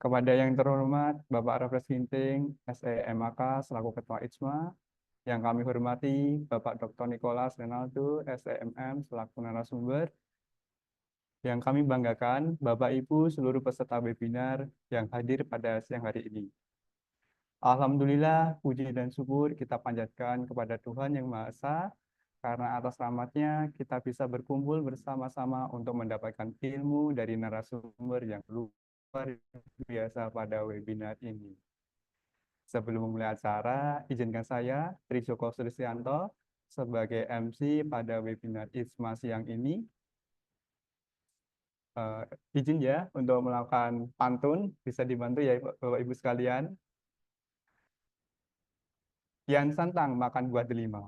Kepada yang terhormat Bapak Raffles Ginting, SEMAK selaku Ketua IJMA, yang kami hormati Bapak Dr. Nicholas Renaldo, SEMM selaku narasumber, yang kami banggakan Bapak Ibu seluruh peserta webinar yang hadir pada siang hari ini. Alhamdulillah, puji dan syukur kita panjatkan kepada Tuhan Yang Maha Esa, karena atas rahmatnya kita bisa berkumpul bersama-sama untuk mendapatkan ilmu dari narasumber yang luar biasa pada webinar ini. Sebelum memulai acara, izinkan saya, Tri Joko Sulistianto, sebagai MC pada webinar IJMA siang ini, izin ya untuk melakukan pantun, bisa dibantu ya Bapak Ibu sekalian. Kian santang makan buah delima.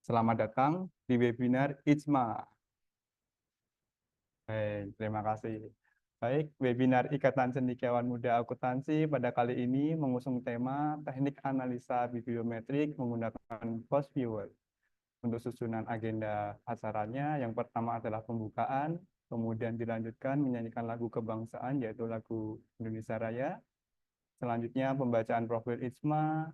Selamat datang di webinar IJMA. Baik, terima kasih. Baik, webinar Ikatan Cendekiawan Muda Akuntansi pada kali ini mengusung tema teknik analisa bibliometrik menggunakan post viewer. Untuk susunan agenda acaranya, yang pertama adalah pembukaan, kemudian dilanjutkan menyanyikan lagu kebangsaan, yaitu lagu Indonesia Raya. Selanjutnya pembacaan profil IJMA,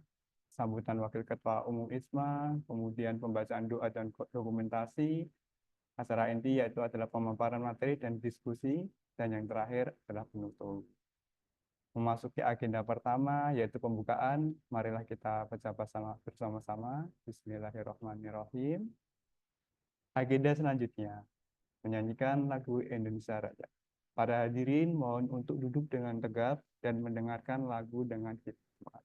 sambutan Wakil Ketua Umum IJMA, kemudian pembacaan doa dan dokumentasi. Acara inti yaitu adalah pemaparan materi dan diskusi, dan yang terakhir adalah penutup. Memasuki agenda pertama yaitu pembukaan, marilah kita baca bersama-sama. Bismillahirrahmanirrahim. Agenda selanjutnya, menyanyikan lagu Indonesia Raya. Para hadirin mohon untuk duduk dengan tegap dan mendengarkan lagu dengan hikmat.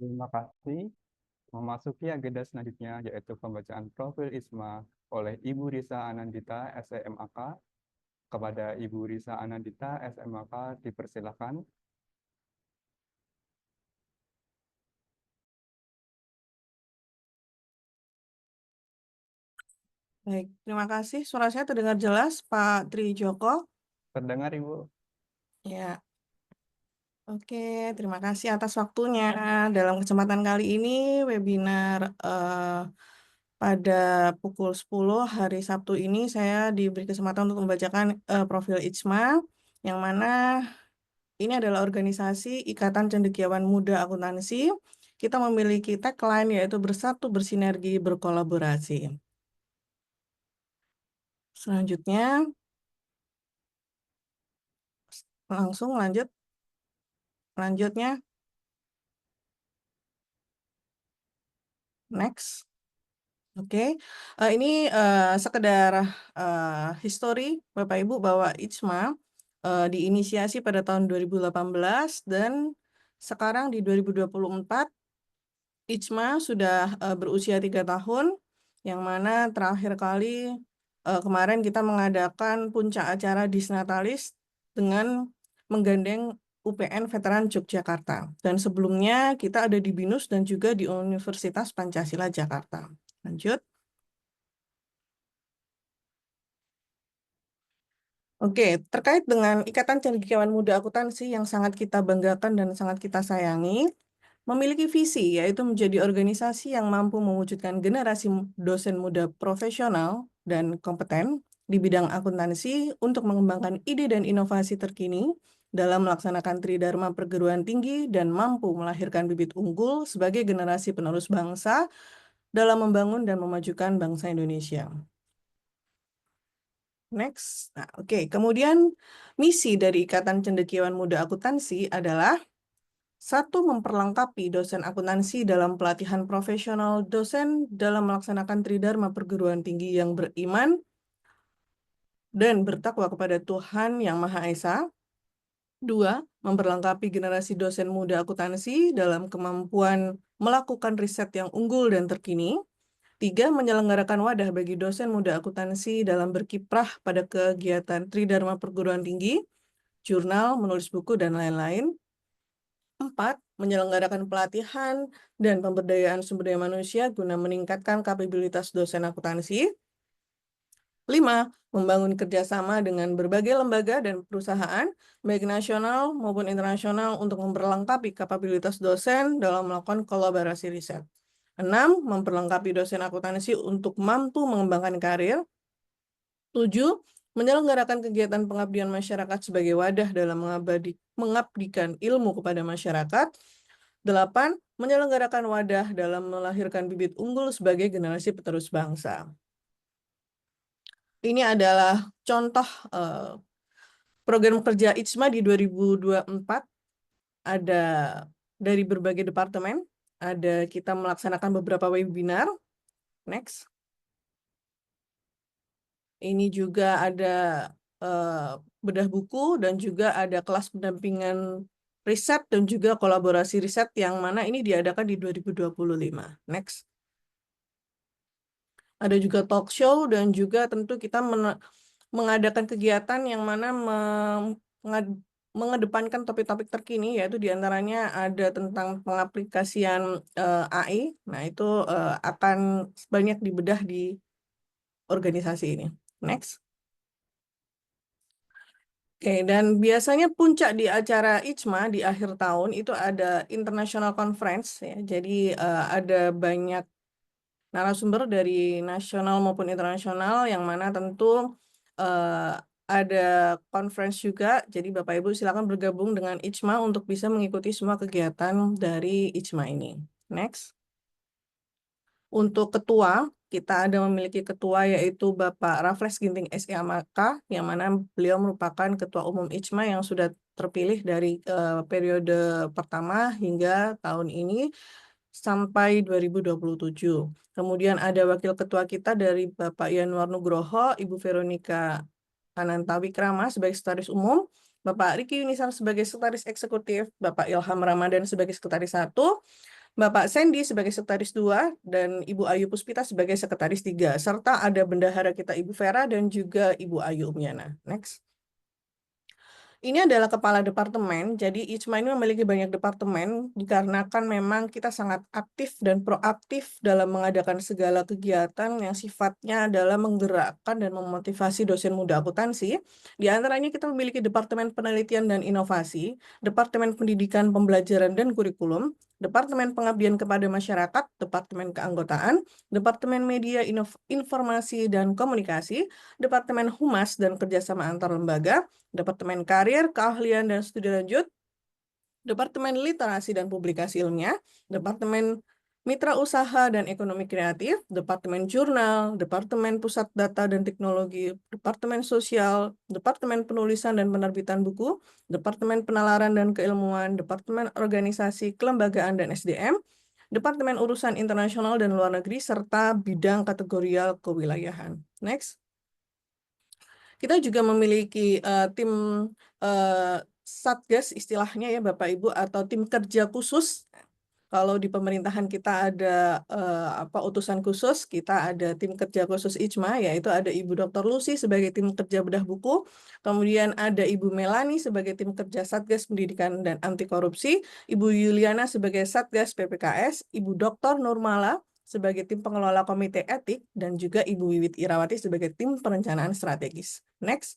Terima kasih. Memasuki agenda selanjutnya yaitu pembacaan profil IJMA oleh Ibu Risa Anandita, SEMAK. Kepada Ibu Risa Anandita, SEMAK, dipersilakan. Baik, terima kasih. Suara saya terdengar jelas, Pak Tri Joko. Terdengar, Ibu? Ya. Oke, terima kasih atas waktunya. Dalam kesempatan kali ini, webinar pada pukul 10 hari Sabtu ini, saya diberi kesempatan untuk membacakan profil IJMA, yang mana ini adalah organisasi Ikatan Cendekiawan Muda Akuntansi. Kita memiliki tagline yaitu bersatu, bersinergi, berkolaborasi. Selanjutnya, langsung lanjut. Selanjutnya, next. Oke, ini sekedar history Bapak Ibu bahwa IJMA diinisiasi pada tahun 2018 dan sekarang di 2024 IJMA sudah berusia 3 tahun, yang mana terakhir kali kemarin kita mengadakan puncak acara Disnatalis dengan menggandeng UPN Veteran Yogyakarta. Dan sebelumnya kita ada di BINUS dan juga di Universitas Pancasila Jakarta. Lanjut. Oke, terkait dengan Ikatan Cendekiawan Muda Akuntansi yang sangat kita banggakan dan sangat kita sayangi, memiliki visi yaitu menjadi organisasi yang mampu mewujudkan generasi dosen muda profesional dan kompeten di bidang akuntansi untuk mengembangkan ide dan inovasi terkini dalam melaksanakan tridharma perguruan tinggi dan mampu melahirkan bibit unggul sebagai generasi penerus bangsa dalam membangun dan memajukan bangsa Indonesia. Next. Nah, oke. Kemudian misi dari Ikatan Cendekiawan Muda Akuntansi adalah satu, memperlengkapi dosen akuntansi dalam pelatihan profesional dosen dalam melaksanakan tridharma perguruan tinggi yang beriman dan bertakwa kepada Tuhan Yang Maha Esa. Dua, memperlengkapi generasi dosen muda akuntansi dalam kemampuan melakukan riset yang unggul dan terkini. Tiga, menyelenggarakan wadah bagi dosen muda akuntansi dalam berkiprah pada kegiatan tridharma perguruan tinggi, jurnal, menulis buku, dan lain-lain. Empat, menyelenggarakan pelatihan dan pemberdayaan sumber daya manusia guna meningkatkan kapabilitas dosen akuntansi. Lima, membangun kerjasama dengan berbagai lembaga dan perusahaan, baik nasional maupun internasional untuk memperlengkapi kapabilitas dosen dalam melakukan kolaborasi riset. Enam, memperlengkapi dosen akuntansi untuk mampu mengembangkan karir. Tujuh, menyelenggarakan kegiatan pengabdian masyarakat sebagai wadah dalam mengabdikan ilmu kepada masyarakat. 8. Menyelenggarakan wadah dalam melahirkan bibit unggul sebagai generasi penerus bangsa. Ini adalah contoh program kerja ICMA di 2024. Ada dari berbagai departemen. Kita melaksanakan beberapa webinar. Next. Ini juga ada bedah buku dan juga ada kelas pendampingan riset dan juga kolaborasi riset yang mana ini diadakan di 2025. Next. Ada juga talk show dan juga tentu kita mengadakan kegiatan yang mana mengedepankan topik-topik terkini, yaitu diantaranya ada tentang pengaplikasian AI. Nah, itu akan banyak dibedah di organisasi ini. Next. Oke, dan biasanya puncak di acara ICMA di akhir tahun itu ada International Conference, ya. Jadi ada banyak narasumber dari nasional maupun internasional yang mana tentu ada conference juga. Jadi Bapak Ibu silakan bergabung dengan ICMA untuk bisa mengikuti semua kegiatan dari ICMA ini. Next. Untuk ketua, kita ada memiliki ketua yaitu Bapak Raffles Ginting SIMK, yang mana beliau merupakan ketua umum ICMA yang sudah terpilih dari periode pertama hingga tahun ini sampai 2027. Kemudian ada wakil ketua kita dari Bapak Yanuar Nugroho, Ibu Veronica Anantawikrama sebagai sekretaris umum, Bapak Riki Yunisar sebagai sekretaris eksekutif, Bapak Ilham Ramadan sebagai sekretaris 1, Bapak Sandy sebagai sekretaris 2, dan Ibu Ayu Puspita sebagai sekretaris 3, serta ada bendahara kita Ibu Vera dan juga Ibu Ayu Umyana. Next. Ini adalah kepala departemen, jadi ICMA ini memiliki banyak departemen dikarenakan memang kita sangat aktif dan proaktif dalam mengadakan segala kegiatan yang sifatnya adalah menggerakkan dan memotivasi dosen muda akuntansi. Di antaranya kita memiliki Departemen Penelitian dan Inovasi, Departemen Pendidikan, Pembelajaran, dan Kurikulum, Departemen Pengabdian kepada Masyarakat, Departemen Keanggotaan, Departemen Media, Informasi, dan Komunikasi, Departemen Humas dan Kerjasama Antar Lembaga, Departemen Karir, Keahlian, dan Studi Lanjut, Departemen Literasi dan Publikasi Ilmiah, Departemen Mitra Usaha dan Ekonomi Kreatif, Departemen Jurnal, Departemen Pusat Data dan Teknologi, Departemen Sosial, Departemen Penulisan dan Penerbitan Buku, Departemen Penalaran dan Keilmuan, Departemen Organisasi, Kelembagaan, dan SDM, Departemen Urusan Internasional dan Luar Negeri, serta bidang kategorial kewilayahan. Next. Kita juga memiliki tim Satgas istilahnya ya Bapak Ibu, atau tim kerja khusus Kalau di pemerintahan kita ada utusan khusus, kita ada tim kerja khusus IJMA, yaitu ada Ibu Dr. Lucy sebagai tim kerja bedah buku, kemudian ada Ibu Melani sebagai tim kerja Satgas Pendidikan dan Anti Korupsi, Ibu Yuliana sebagai Satgas PPKS, Ibu Dr. Nurmala sebagai tim pengelola komite etik, dan juga Ibu Wiwit Irawati sebagai tim perencanaan strategis. Next.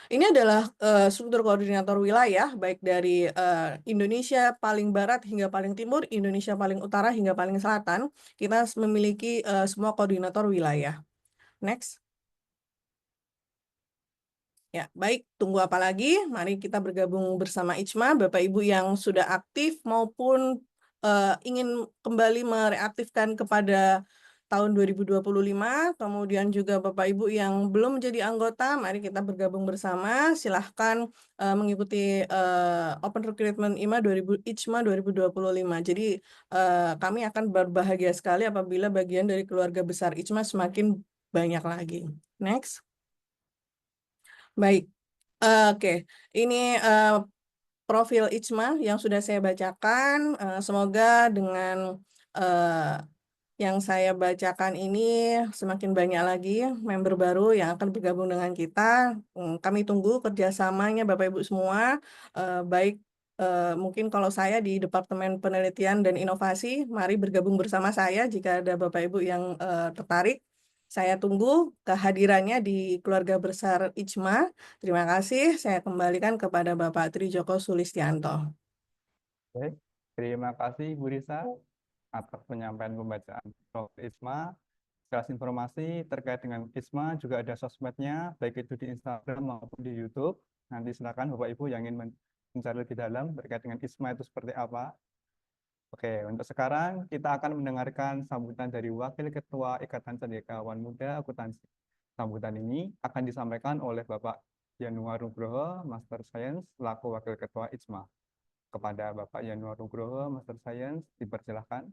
Ini adalah struktur koordinator wilayah, baik dari Indonesia paling barat hingga paling timur, Indonesia paling utara hingga paling selatan. Kita memiliki semua koordinator wilayah. Next. Ya, baik. Tunggu apa lagi? Mari kita bergabung bersama IJMA, Bapak Ibu yang sudah aktif maupun ingin kembali mereaktifkan kepada tahun 2025, kemudian juga Bapak Ibu yang belum menjadi anggota, mari kita bergabung bersama. Silahkan mengikuti Open Recruitment IJMA 2025. Jadi kami akan berbahagia sekali apabila bagian dari keluarga besar IJMA semakin banyak lagi. Next. Baik, oke. Ini profil IJMA yang sudah saya bacakan. Semoga dengan yang saya bacakan ini semakin banyak lagi member baru yang akan bergabung dengan kita. Kami tunggu kerjasamanya Bapak Ibu semua. Baik, mungkin kalau saya di Departemen Penelitian dan Inovasi, mari bergabung bersama saya jika ada Bapak Ibu yang tertarik. Saya tunggu kehadirannya di keluarga besar IJMA. Terima kasih. Saya kembalikan kepada Bapak Trijoko Sulistianto. Baik, terima kasih Bu Risa atas penyampaian pembacaan profil ISMA. Sekelas informasi terkait dengan ISMA juga ada sosmednya, baik itu di Instagram maupun di YouTube. Nanti silakan Bapak Ibu yang ingin mencari lebih dalam terkait dengan ISMA itu seperti apa. Oke, untuk sekarang kita akan mendengarkan sambutan dari Wakil Ketua Ikatan Cendekiawan Muda Akuntansi. Sambutan ini akan disampaikan oleh Bapak Yanuar Nugroho, Master Science, selaku Wakil Ketua ISMA. Kepada Bapak Yanuar Nugroho, Master Science, dipersilahkan.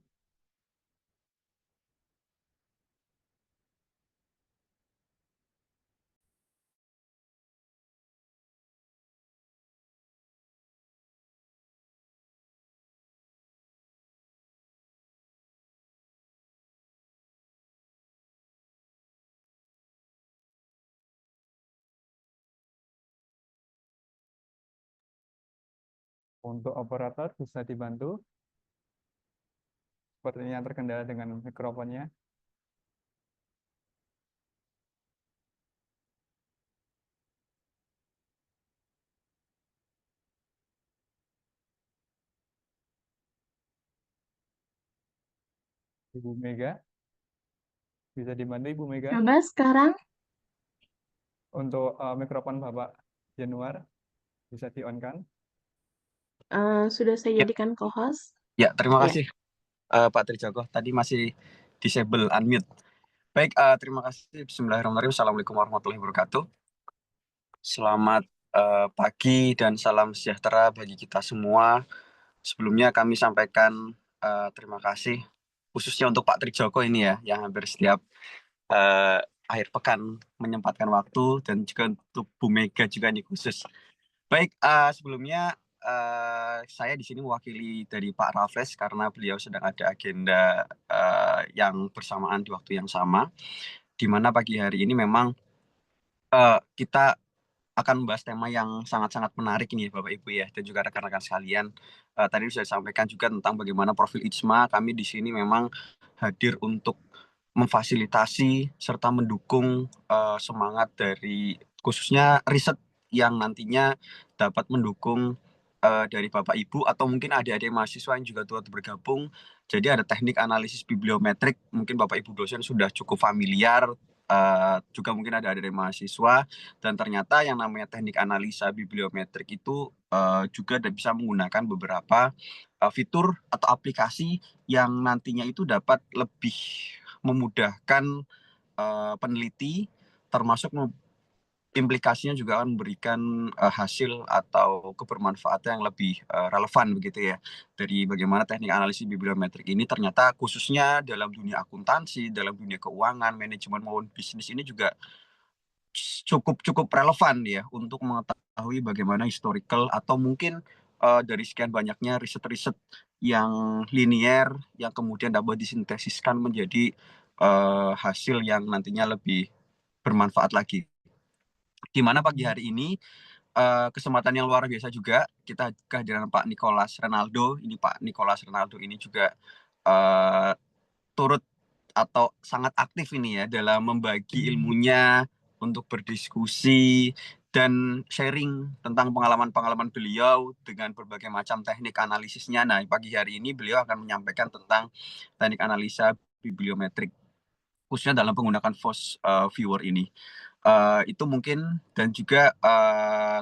Untuk operator bisa dibantu. Sepertinya terkendala dengan mikrofonnya. Ibu Mega, bisa dibantu Ibu Mega. Coba sekarang Untuk mikrofon Bapak Januar, bisa di-on-kan. sudah saya Ya. jadikan co-host. Ya, terima Ya. kasih Pak Trijoko. Tadi masih disable unmute. Baik, terima kasih. Bismillahirrahmanirrahim. Assalamualaikum warahmatullahi wabarakatuh. Selamat pagi dan salam sejahtera bagi kita semua. Sebelumnya kami sampaikan terima kasih khususnya untuk Pak Trijoko ini ya, yang hampir setiap akhir pekan menyempatkan waktu, dan juga untuk Bu Mega juga nih khusus. Baik, sebelumnya saya di sini mewakili dari Pak Raffles karena beliau sedang ada agenda yang bersamaan di waktu yang sama, di mana pagi hari ini memang kita akan membahas tema yang sangat-sangat menarik ini Bapak Ibu ya, dan juga rekan-rekan sekalian. Tadi sudah disampaikan juga tentang bagaimana profil IJMA. Kami di sini memang hadir untuk memfasilitasi serta mendukung semangat dari khususnya riset yang nantinya dapat mendukung dari Bapak Ibu atau mungkin adik-adik mahasiswa yang juga turut bergabung. Jadi ada teknik analisis bibliometrik, mungkin Bapak Ibu dosen sudah cukup familiar, juga mungkin ada adik-adik mahasiswa, dan ternyata yang namanya teknik analisa bibliometrik itu juga bisa menggunakan beberapa fitur atau aplikasi yang nantinya itu dapat lebih memudahkan peneliti, termasuk implikasinya juga akan memberikan hasil atau kebermanfaatan yang lebih relevan begitu ya, dari bagaimana teknik analisis bibliometrik ini ternyata khususnya dalam dunia akuntansi, dalam dunia keuangan, manajemen maupun bisnis ini juga cukup relevan ya untuk mengetahui bagaimana historical atau mungkin dari sekian banyaknya riset-riset yang linier yang kemudian dapat disintesiskan menjadi hasil yang nantinya lebih bermanfaat lagi. Di mana pagi hari ini kesempatan yang luar biasa juga kita kehadiran Pak Nicholas Renaldo. Ini Pak Nicholas Renaldo ini juga turut atau sangat aktif ini ya dalam membagi ilmunya untuk berdiskusi dan sharing tentang pengalaman-pengalaman beliau dengan berbagai macam teknik analisisnya. Nah, pagi hari ini beliau akan menyampaikan tentang teknik analisa bibliometrik khususnya dalam menggunakan Force Viewer ini. Itu mungkin, dan juga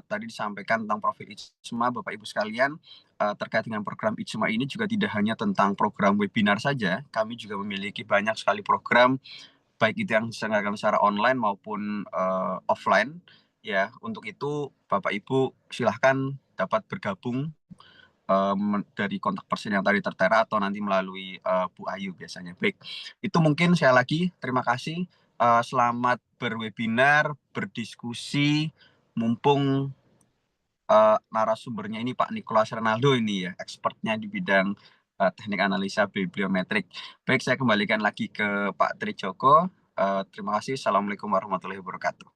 tadi disampaikan tentang profil IJMA, Bapak Ibu sekalian, terkait dengan program IJMA ini juga tidak hanya tentang program webinar saja, kami juga memiliki banyak sekali program, baik itu yang diselenggarakan secara online maupun offline. Ya, untuk itu Bapak Ibu silahkan dapat bergabung dari kontak person yang tadi tertera atau nanti melalui Bu Ayu biasanya. Baik, itu mungkin saya lagi terima kasih. Selamat berwebinar, berdiskusi, mumpung narasumbernya ini Pak Nicholas Renaldo ini ya, expertnya di bidang teknik analisa bibliometrik. Baik, saya kembalikan lagi ke Pak Trijoko. Terima kasih. Assalamualaikum warahmatullahi wabarakatuh.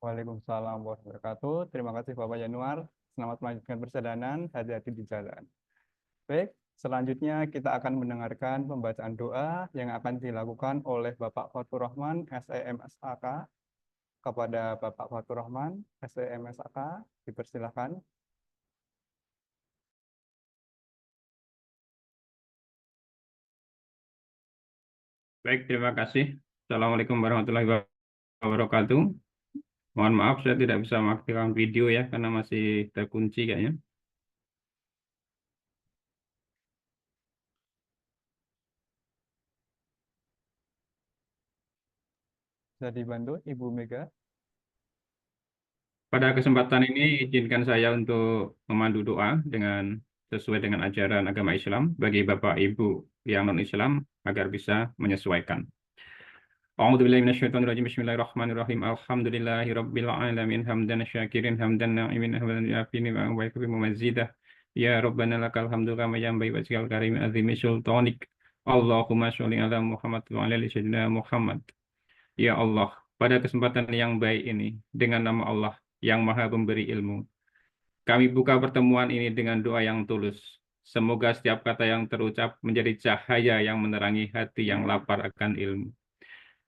Waalaikumsalam warahmatullahi wabarakatuh. Terima kasih Bapak Yanuar. Selamat melanjutkan perjalanan, hati-hati di jalan. Baik, selanjutnya kita akan mendengarkan pembacaan doa yang akan dilakukan oleh Bapak Fatur Rahman, SEMSAK. Kepada Bapak Fatur Rahman, SEMSAK, dipersilakan. Baik, terima kasih. Assalamualaikum warahmatullahi wabarakatuh. Mohon maaf, saya tidak bisa mengaktifkan video ya, karena masih terkunci kayaknya. Bisa dibantu Ibu Mega. Pada kesempatan ini, izinkan saya untuk memandu doa sesuai dengan ajaran agama Islam bagi Bapak Ibu yang non-Islam agar bisa menyesuaikan. A'udzubillahi minasyaitonirrajim. Bismillahirrahmanirrahim. Alhamdulillahirabbil alamin hamdan syakirin hamdan na'imin hamdan yafini wa yakfi mumazidah. Ya Rabbana lakal hamdu kama yanbaghi wa wajhikal karim azimi sultanik. Allahumma sholli ala Muhammad wa ala ali sayyidina Muhammad. Ya Allah, pada kesempatan yang baik ini dengan nama Allah yang Maha Pemberi ilmu, kami buka pertemuan ini dengan doa yang tulus. Semoga setiap kata yang terucap menjadi cahaya yang menerangi hati yang lapar akan ilmu.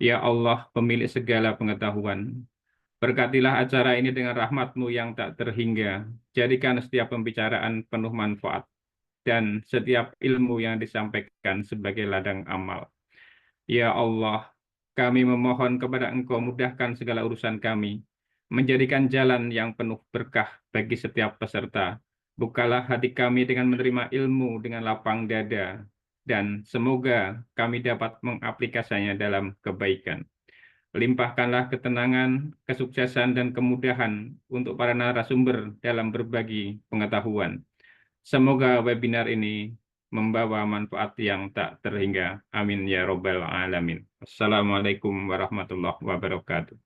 Ya Allah, pemilik segala pengetahuan, berkatilah acara ini dengan rahmat-Mu yang tak terhingga. Jadikan setiap pembicaraan penuh manfaat dan setiap ilmu yang disampaikan sebagai ladang amal. Ya Allah, kami memohon kepada Engkau mudahkan segala urusan kami, menjadikan jalan yang penuh berkah bagi setiap peserta. Bukalah hati kami dengan menerima ilmu dengan lapang dada, dan semoga kami dapat mengaplikasinya dalam kebaikan. Limpahkanlah ketenangan, kesuksesan, dan kemudahan untuk para narasumber dalam berbagi pengetahuan. Semoga webinar ini membawa manfaat yang tak terhingga. Amin ya Rabbal Alamin. Assalamualaikum warahmatullahi wabarakatuh.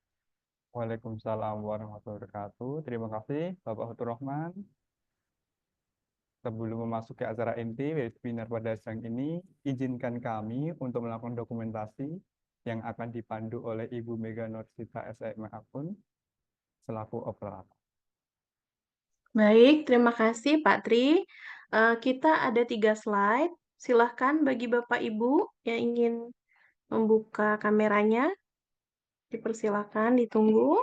Waalaikumsalam warahmatullahi wabarakatuh. Terima kasih Bapak Fatur Rahman. Sebelum memasuki acara inti webinar pada siang ini, izinkan kami untuk melakukan dokumentasi yang akan dipandu oleh Ibu Mega Nursita SEM Akun selaku operator. Baik, terima kasih Pak Tri. Kita ada 3 slide. Silahkan bagi Bapak Ibu yang ingin membuka kameranya. Dipersilakan, ditunggu.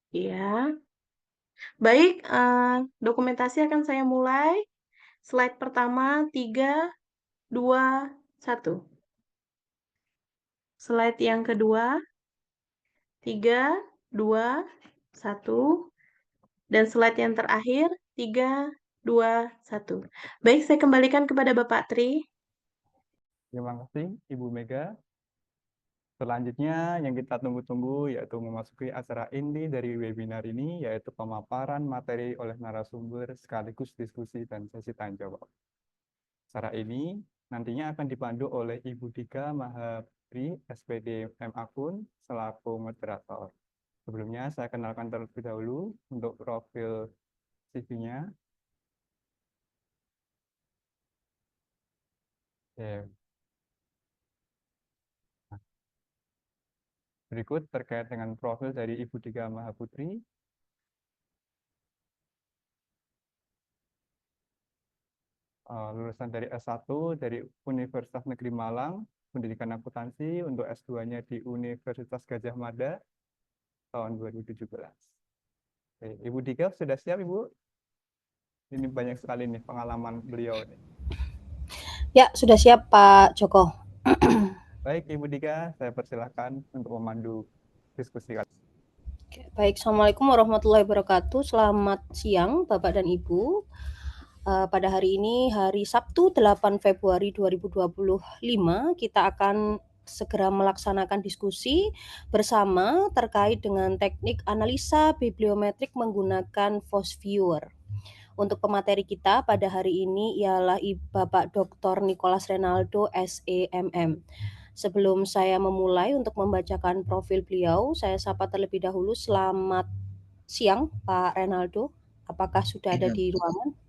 Ya. Baik, dokumentasi akan saya mulai. Slide pertama, 3, 2, 1. Slide yang kedua, 3, 2, 1. Dan slide yang terakhir, 3, 2, 1. Baik, saya kembalikan kepada Bapak Tri. Terima kasih Ibu Mega. Selanjutnya yang kita tunggu-tunggu yaitu memasuki acara inti dari webinar ini, yaitu pemaparan materi oleh narasumber sekaligus diskusi dan sesi tanya jawab. Acara ini nantinya akan dipandu oleh Ibu Dika Mahabri, SPD M Akun, selaku moderator. Sebelumnya saya kenalkan terlebih dahulu untuk profil CV-nya. Oke. Nah, berikut terkait dengan profil dari Ibu Dika Mahaputri. Lulusan dari S1 dari Universitas Negeri Malang, pendidikan akuntansi, untuk S2-nya di Universitas Gadjah Mada tahun 2017. Oke, Ibu Dika sudah siap, Ibu? Ini banyak sekali nih pengalaman beliau nih. Ya, sudah siap Pak Joko. Baik, Ibu Dika, saya persilahkan untuk memandu diskusi kali. Baik, Assalamualaikum warahmatullahi wabarakatuh. Selamat siang Bapak dan Ibu. Pada hari ini, hari Sabtu 8 Februari 2025, kita akan segera melaksanakan diskusi bersama terkait dengan teknik analisa bibliometrik menggunakan Voice Viewer. Untuk pemateri kita pada hari ini ialah Bapak Dr. Nicholas Renaldo, SEMM. Sebelum saya memulai untuk membacakan profil beliau, saya sapa terlebih dahulu. Selamat siang Pak Renaldo, apakah sudah ada di ruangan?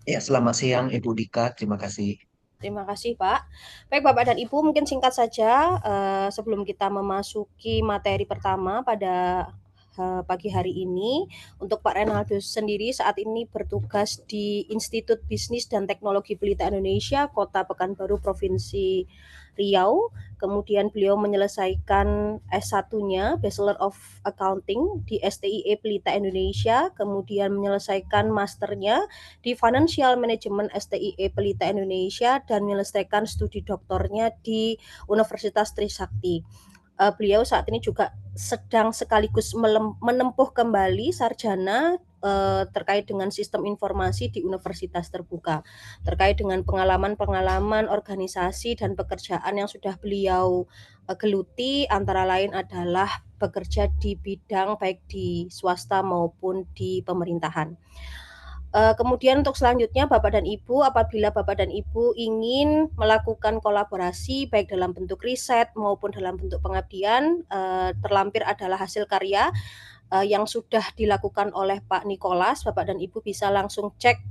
Ya, selamat siang Ibu Dika, terima kasih. Terima kasih Pak. Baik Bapak dan Ibu, mungkin singkat saja sebelum kita memasuki materi pertama pada pagi hari ini. Untuk Pak Renaldo sendiri saat ini bertugas di Institut Bisnis dan Teknologi Pelita Indonesia, Kota Pekanbaru, Provinsi Riau. Kemudian beliau menyelesaikan S1-nya, Bachelor of Accounting di STIE Pelita Indonesia, kemudian menyelesaikan masternya di Financial Management STIE Pelita Indonesia, dan menyelesaikan studi doktornya di Universitas Trisakti. Beliau saat ini juga sedang sekaligus menempuh kembali sarjana terkait dengan sistem informasi di Universitas Terbuka, terkait dengan pengalaman-pengalaman organisasi dan pekerjaan yang sudah beliau geluti, antara lain adalah bekerja di bidang baik di swasta maupun di pemerintahan. Kemudian untuk selanjutnya Bapak dan Ibu, apabila Bapak dan Ibu ingin melakukan kolaborasi baik dalam bentuk riset maupun dalam bentuk pengabdian, terlampir adalah hasil karya yang sudah dilakukan oleh Pak Nicholas. Bapak dan Ibu bisa langsung cek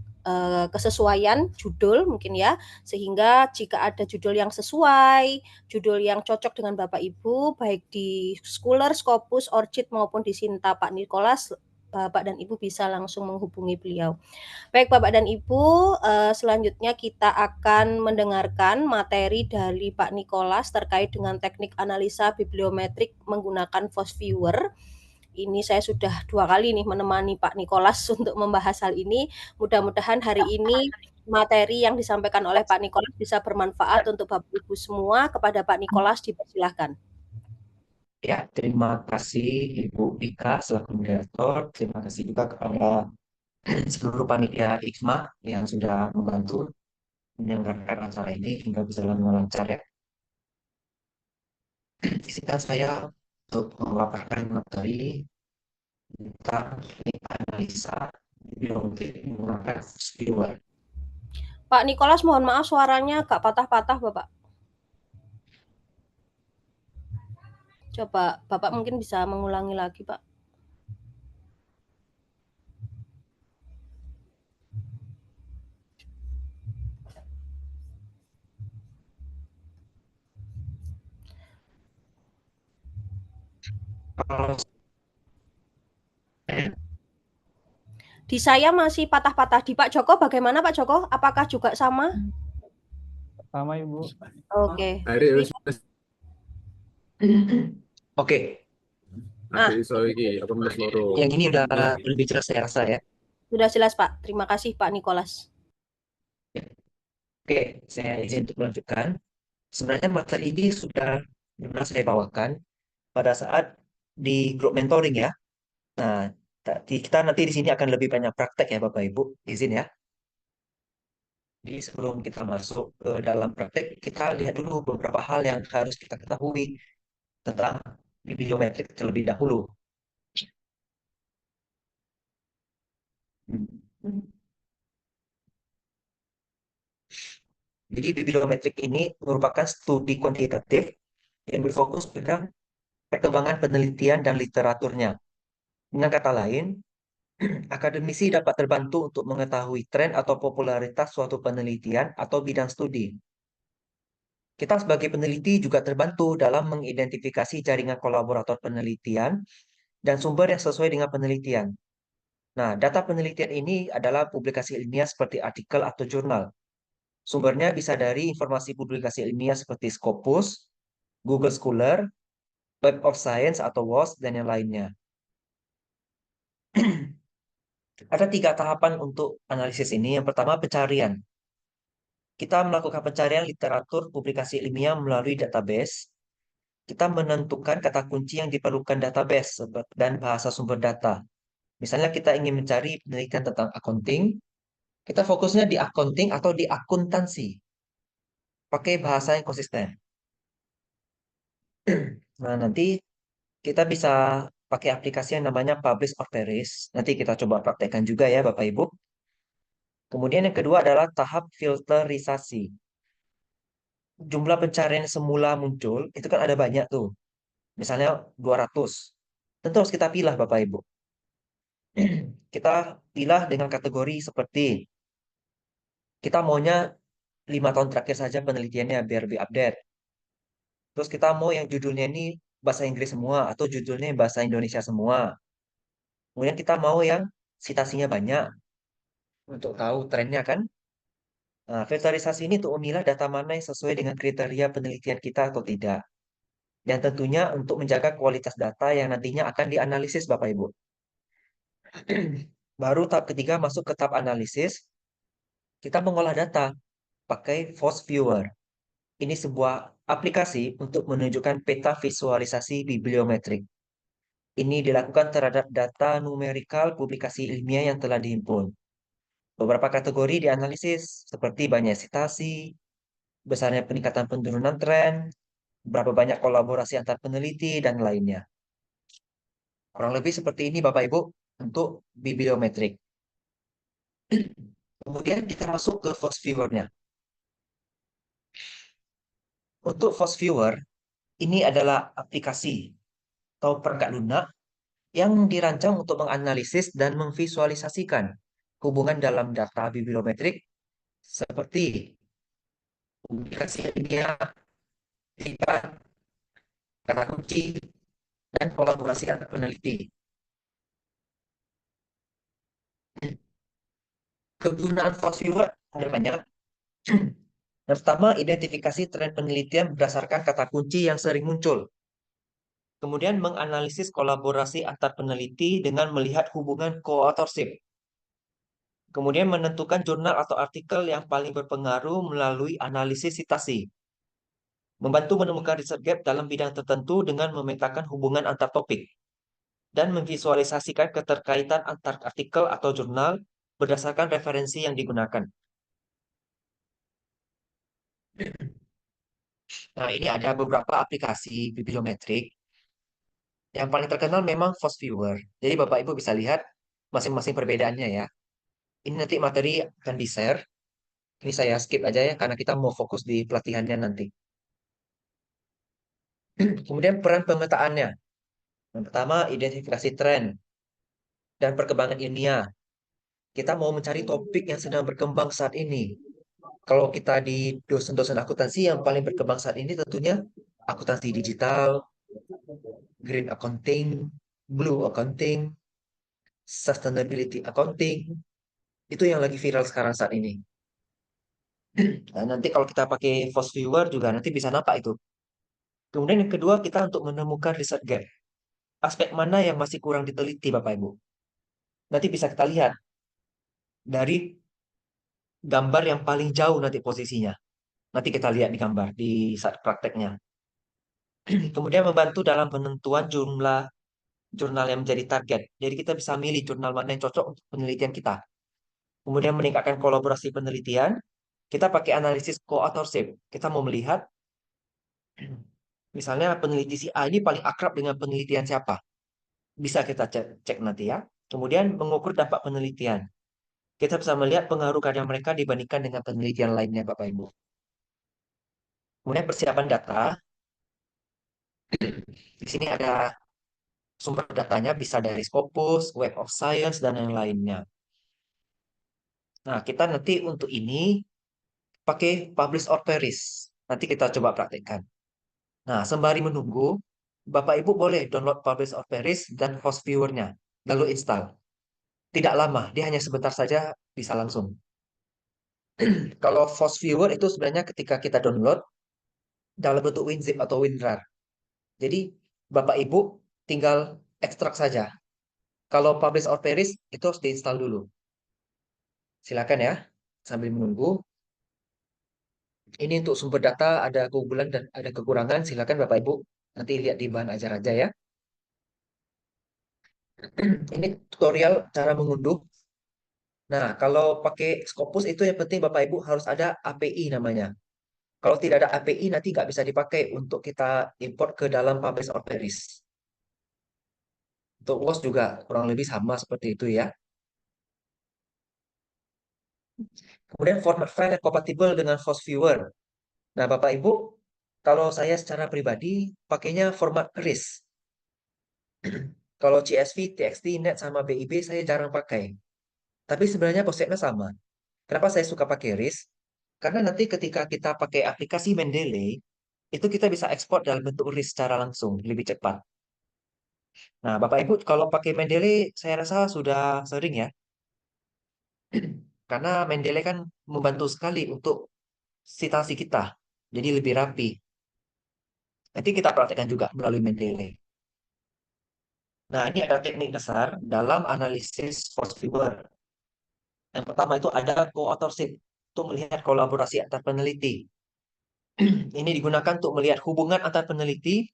kesesuaian judul mungkin ya, sehingga jika ada judul yang sesuai, judul yang cocok dengan Bapak Ibu, baik di Scholar, Scopus, Orchid maupun di Sinta Pak Nicholas, Bapak dan Ibu bisa langsung menghubungi beliau. Baik Bapak dan Ibu, selanjutnya kita akan mendengarkan materi dari Pak Nicholas terkait dengan teknik analisa bibliometrik menggunakan Voice Viewer. Ini saya sudah 2 kali nih menemani Pak Nicholas untuk membahas hal ini. Mudah-mudahan hari ini materi yang disampaikan oleh Pak Nicholas bisa bermanfaat untuk Bapak Ibu semua. Kepada Pak Nicholas dipersilahkan. Ya, terima kasih Ibu Dika selaku moderator. Terima kasih juga kepada seluruh panitia Hikmah yang sudah membantu menyelenggarakan acara ini hingga bisa lancar ya. Izinkan saya untuk memaparkan materi tentang teknik analisa bibliometrik menggunakan Voice Viewer. Pak Nicholas, mohon maaf suaranya agak patah-patah Bapak. Coba Bapak mungkin bisa mengulangi lagi Pak. Kalau Di saya masih patah-patah. Di Pak Joko bagaimana Pak Joko? Apakah juga sama? Sama, Ibu. Oke. Oke, Nah, yang ini udah lebih jelas saya rasa ya. sudah jelas Pak. Terima kasih Pak Nicholas. Oke, saya izin untuk melanjutkan. Sebenarnya materi ini sudah pernah saya bawakan pada saat di grup mentoring ya. Nah, kita nanti di sini akan lebih banyak praktek ya Bapak Ibu, izin ya. Jadi sebelum kita masuk ke dalam praktek, kita lihat dulu beberapa hal yang harus kita ketahui tentang bibliometrik terlebih dahulu. Jadi bibliometrik ini merupakan studi kuantitatif yang berfokus pada perkembangan penelitian dan literaturnya. Dengan kata lain, Akademisi dapat terbantu untuk mengetahui tren atau popularitas suatu penelitian atau bidang studi. Kita sebagai peneliti juga terbantu dalam mengidentifikasi jaringan kolaborator penelitian dan sumber yang sesuai dengan penelitian. Nah, data penelitian ini adalah publikasi ilmiah seperti artikel atau jurnal. Sumbernya bisa dari informasi publikasi ilmiah seperti Scopus, Google Scholar, Web of Science atau WOS, dan yang lainnya. Ada 3 tahapan untuk analisis ini. Yang pertama, pencarian. Kita melakukan pencarian literatur publikasi ilmiah melalui database. Kita menentukan kata kunci yang diperlukan database dan bahasa sumber data. Misalnya kita ingin mencari penelitian tentang accounting, kita fokusnya di accounting atau di akuntansi. Pakai bahasa yang konsisten. Nah, nanti kita bisa pakai aplikasi yang namanya Publish or Perish. Nanti kita coba praktekkan juga ya Bapak Ibu. Kemudian yang kedua adalah tahap filterisasi. Jumlah pencarian yang semula muncul, itu kan ada banyak tuh. Misalnya 200. Tentu harus kita pilih Bapak Ibu. Kita pilih dengan kategori seperti kita maunya 5 tahun terakhir saja penelitiannya biar lebih update. Terus kita mau yang judulnya ini bahasa Inggris semua atau judulnya bahasa Indonesia semua. Kemudian kita mau yang citasinya banyak untuk tahu trennya kan. Nah, filterisasi ini untuk memilah data mana yang sesuai dengan kriteria penelitian kita atau tidak. Dan tentunya untuk menjaga kualitas data yang nantinya akan dianalisis Bapak Ibu. Baru tahap ketiga masuk ke tahap analisis. Kita mengolah data pakai Force Viewer. Ini sebuah aplikasi untuk menunjukkan peta visualisasi bibliometrik. Ini dilakukan terhadap data numerikal publikasi ilmiah yang telah dihimpun. Beberapa kategori dianalisis seperti banyak citasi, besarnya peningkatan penurunan tren, berapa banyak kolaborasi antar peneliti, dan lainnya. Kurang lebih seperti ini Bapak Ibu untuk bibliometrik. Kemudian kita masuk ke Force Viewer-nya. Untuk Force Viewer, ini adalah aplikasi atau perangkat lunak yang dirancang untuk menganalisis dan memvisualisasikan hubungan dalam data bibliometrik seperti publikasi ilmiah, lipat, kata kunci, dan kolaborasi antar peneliti. Kegunaan Force Viewer ada banyak. Yang pertama, identifikasi tren penelitian berdasarkan kata kunci yang sering muncul. Kemudian menganalisis kolaborasi antar peneliti dengan melihat hubungan co-authorship. Kemudian menentukan jurnal atau artikel yang paling berpengaruh melalui analisis citasi. Membantu menemukan research gap dalam bidang tertentu dengan memetakan hubungan antar topik. Dan memvisualisasikan keterkaitan antar artikel atau jurnal berdasarkan referensi yang digunakan. Nah, ini ada beberapa aplikasi bibliometrik. Yang paling terkenal memang Force Viewer. Jadi Bapak Ibu bisa lihat masing-masing perbedaannya ya. Ini nanti materi akan di-share. Ini saya skip aja ya, karena kita mau fokus di pelatihannya nanti. Kemudian peran pemetaannya. Yang pertama, identifikasi tren dan perkembangan ilmiah. Kita mau mencari topik yang sedang berkembang saat ini. Kalau kita di dosen-dosen akuntansi yang paling berkembang saat ini tentunya akuntansi digital, green accounting, blue accounting, sustainability accounting. Itu yang lagi viral sekarang saat ini. Nah, nanti kalau kita pakai Force Viewer juga nanti bisa nampak itu. Kemudian yang kedua, kita untuk menemukan research gap. Aspek mana yang masih kurang diteliti, Bapak Ibu? Nanti bisa kita lihat dari gambar yang paling jauh nanti posisinya. Nanti kita lihat di gambar, di saat prakteknya. Kemudian membantu dalam penentuan jumlah jurnal yang menjadi target. Jadi kita bisa milih jurnal mana yang cocok untuk penelitian kita. Kemudian meningkatkan kolaborasi penelitian. Kita pakai analisis co-authorship. Kita mau melihat, misalnya peneliti si A ini paling akrab dengan penelitian siapa. Bisa kita cek nanti ya. Kemudian mengukur dampak penelitian. Kita bisa melihat pengaruh karya mereka dibandingkan dengan penelitian lainnya, Bapak Ibu. Kemudian persiapan data. Di sini ada Sumber datanya bisa dari Scopus, Web of Science, dan yang lainnya. Nah, kita nanti untuk ini pakai publish or perish. Nanti kita coba praktekkan. Nah, sembari menunggu, Bapak Ibu boleh download publish or perish dan host viewer-nya, lalu install. Tidak lama, dia hanya sebentar saja bisa langsung. Kalau host viewer itu sebenarnya ketika kita download dalam bentuk WinZip atau WinRAR. Jadi, Bapak Ibu tinggal ekstrak saja. Kalau publish or perish itu harus diinstal dulu. Silakan ya, sambil menunggu. Ini untuk sumber data ada keunggulan dan ada kekurangan. Silakan Bapak Ibu nanti lihat di bahan ajar aja ya. Ini tutorial cara mengunduh. Nah, kalau pakai Scopus itu yang penting Bapak Ibu harus ada API namanya. Kalau tidak ada API nanti nggak bisa dipakai untuk kita import ke dalam publish or perish. Untuk WOS juga kurang lebih sama seperti itu ya. Kemudian format file yang kompatibel dengan host viewer. Nah, Bapak Ibu, kalau saya secara pribadi pakainya format RIS. Kalau CSV, TXT, NET, sama BIB saya jarang pakai. Tapi sebenarnya konsepnya sama. Kenapa saya suka pakai RIS? Karena nanti ketika kita pakai aplikasi Mendeley, itu kita bisa ekspor dalam bentuk RIS secara langsung, lebih cepat. Nah, Bapak Ibu, kalau pakai Mendeley, saya rasa sudah sering ya. Karena Mendeley kan membantu sekali untuk citasi kita. Jadi lebih rapi. Nanti kita praktekkan juga melalui Mendeley. Nah, ini ada teknik dasar dalam analisis force viewer. Yang pertama itu ada co-authorship untuk melihat kolaborasi antar peneliti. Ini digunakan untuk melihat hubungan antar peneliti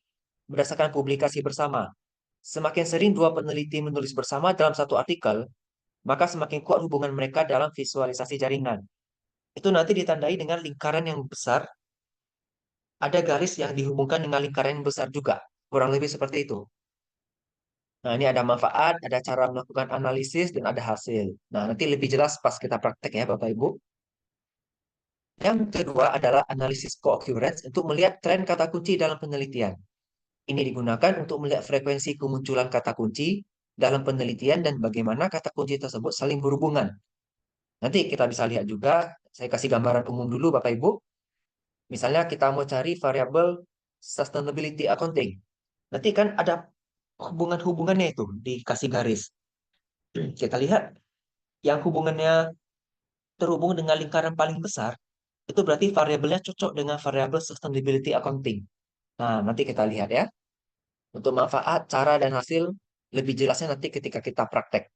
berdasarkan publikasi bersama. Semakin sering dua peneliti menulis bersama dalam satu artikel, maka semakin kuat hubungan mereka dalam visualisasi jaringan. Itu nanti ditandai dengan lingkaran yang besar, ada garis yang dihubungkan dengan lingkaran yang besar juga. Kurang lebih seperti itu. Nah, ini ada manfaat, ada cara melakukan analisis, dan ada hasil. Nah, nanti lebih jelas pas kita praktek ya, Bapak Ibu. Yang kedua adalah analisis co-occurrence untuk melihat tren kata kunci dalam penelitian. Ini digunakan untuk melihat frekuensi kemunculan kata kunci dalam penelitian dan bagaimana kata kunci tersebut saling berhubungan. Nanti kita bisa lihat juga, saya kasih gambaran umum dulu Bapak Ibu. Misalnya kita mau cari variabel sustainability accounting. Nanti kan ada hubungan-hubungannya itu dikasih garis. Kita lihat yang hubungannya terhubung dengan lingkaran paling besar, itu berarti variabelnya cocok dengan variabel sustainability accounting. Nah, nanti kita lihat ya. Untuk manfaat, cara, dan hasil lebih jelasnya nanti ketika kita praktek.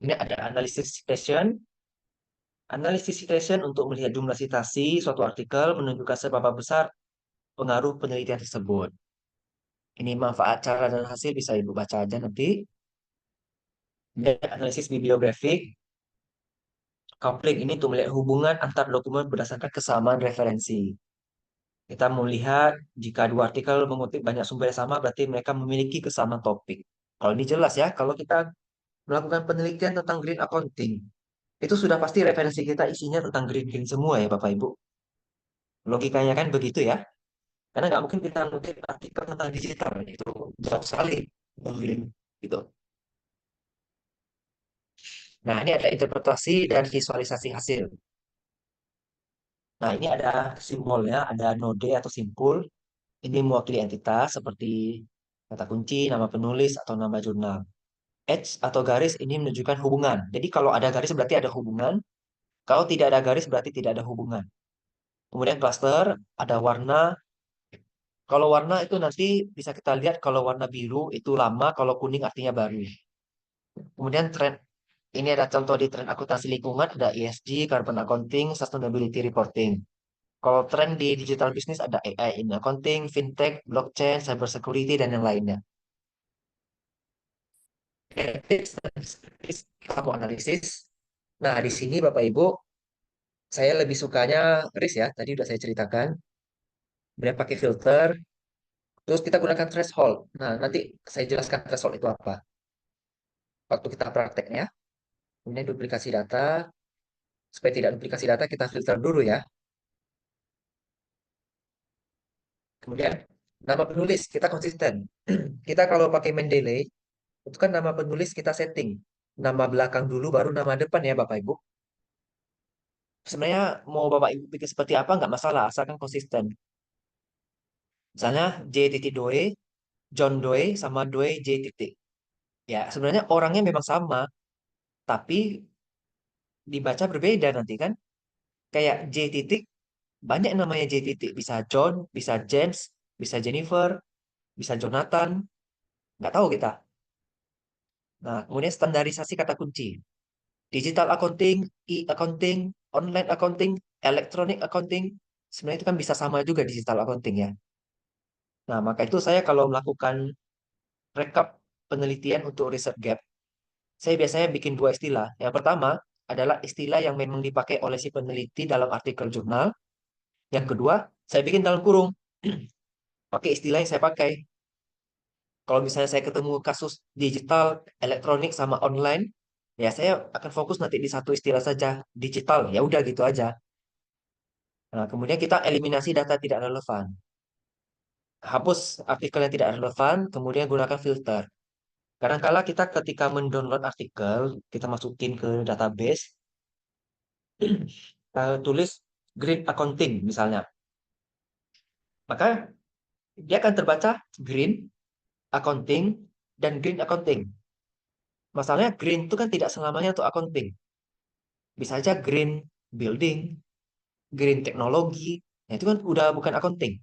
Ini ada analisis citation. Analisis citation untuk melihat jumlah citasi suatu artikel menunjukkan seberapa besar pengaruh penelitian tersebut. Ini manfaat, cara, dan hasil bisa Ibu baca aja nanti. Ini analisis bibliografik. Coupling ini untuk melihat hubungan antar dokumen berdasarkan kesamaan referensi. Kita melihat jika dua artikel mengutip banyak sumber yang sama, berarti mereka memiliki kesamaan topik. Kalau ini jelas ya, kalau kita melakukan penelitian tentang green accounting, itu sudah pasti referensi kita isinya tentang green semua ya Bapak Ibu. Logikanya kan begitu ya. Karena nggak mungkin kita ngutip artikel tentang digital, itu jauh sekali tentang green gitu. Nah, ini ada interpretasi dan visualisasi hasil. Nah, ini ada simbolnya, ada node atau simpul. Ini mewakili entitas seperti kata kunci, nama penulis, atau nama jurnal. Edge atau garis ini menunjukkan hubungan. Jadi kalau ada garis berarti ada hubungan. Kalau tidak ada garis berarti tidak ada hubungan. Kemudian cluster, ada warna. Kalau warna itu nanti bisa kita lihat kalau warna biru itu lama, kalau kuning artinya baru. Kemudian tren, ini ada contoh di tren akuntansi lingkungan, ada ESG, carbon accounting, sustainability reporting. Kalau tren di digital business ada AI in accounting, fintech, blockchain, cyber security, dan yang lainnya. Tips dan strategis kamu analisis. Nah, di sini Bapak Ibu, saya lebih sukanya RIS ya, tadi udah saya ceritakan. Kemudian pakai filter, terus kita gunakan threshold. Nah, nanti saya jelaskan threshold itu apa. Waktu kita prakteknya, kemudian duplikasi data. Supaya tidak duplikasi data, kita filter dulu ya. Kemudian Nama penulis kita konsisten. Kita kalau pakai Mendeley, itu kan nama penulis kita setting. Nama belakang dulu baru nama depan ya Bapak Ibu. Sebenarnya mau Bapak Ibu bikin seperti apa nggak masalah, asalkan konsisten. Misalnya J titik Doe, John Doe sama Doe J titik. Ya sebenarnya orangnya memang sama, tapi dibaca berbeda nanti kan. Kayak J titik, banyak namanya J titik. Bisa John, bisa James, bisa Jennifer, bisa Jonathan. Nggak tahu kita. Nah, kemudian standarisasi kata kunci. Digital accounting, e-accounting, online accounting, electronic accounting. Sebenarnya itu kan bisa sama juga digital accounting ya. Nah, maka itu saya kalau melakukan rekap penelitian untuk research gap, saya biasanya bikin dua istilah. Yang pertama adalah istilah yang memang dipakai oleh si peneliti dalam artikel jurnal. Yang kedua, saya bikin dalam kurung. Pakai istilah yang saya pakai. Kalau misalnya saya ketemu kasus digital, elektronik, sama online, ya saya akan fokus nanti di satu istilah saja, digital. Ya udah gitu aja. Nah, kemudian kita eliminasi data tidak relevan. Hapus artikel yang tidak relevan, kemudian gunakan filter. Kadang-kala kita ketika mendownload artikel, kita masukin ke database, tulis green accounting misalnya. Maka dia akan terbaca green accounting dan green accounting. Masalahnya green itu kan tidak selamanya untuk accounting. Bisa aja green building, green teknologi, nah itu kan udah bukan accounting.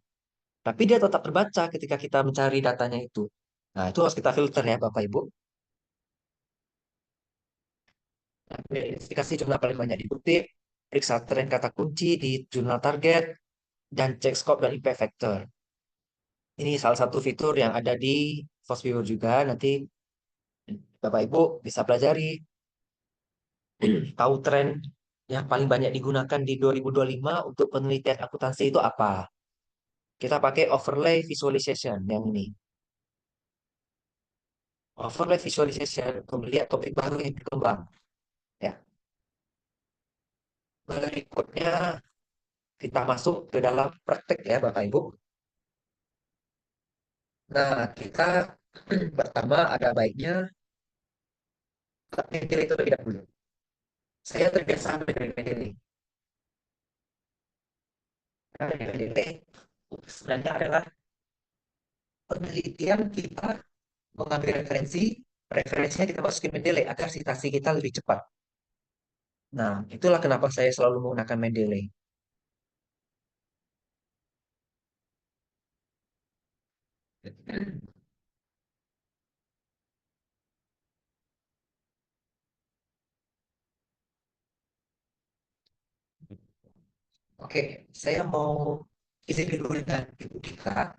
Tapi dia tetap terbaca ketika kita mencari datanya itu. Nah, itu harus kita filter ya Bapak Ibu. Nah, identifikasi jumlah paling banyak dikutip, periksa tren kata kunci di jurnal target, dan cek scope dan impact factor. Ini salah satu fitur yang ada di FOSViewer juga. Nanti Bapak Ibu bisa pelajari, tahu tren yang paling banyak digunakan di 2025 untuk penelitian akuntansi itu apa. Kita pakai overlay visualization yang ini. Overlay visualization untuk melihat topik baru yang berkembang. Ya. Berikutnya kita masuk ke dalam praktek ya Bapak Ibu. Nah, kita pertama ada baiknya mendeley itu terlebih dahulu. Saya terbiasa dengan mendeley. Karena mendeley sebenarnya adalah penelitian kita mengambil referensinya kita masukin Mendeley agar citasi kita lebih cepat. Nah, itulah kenapa saya selalu menggunakan Mendeley. Oke, saya mau izin dulu dengan Ibu kita.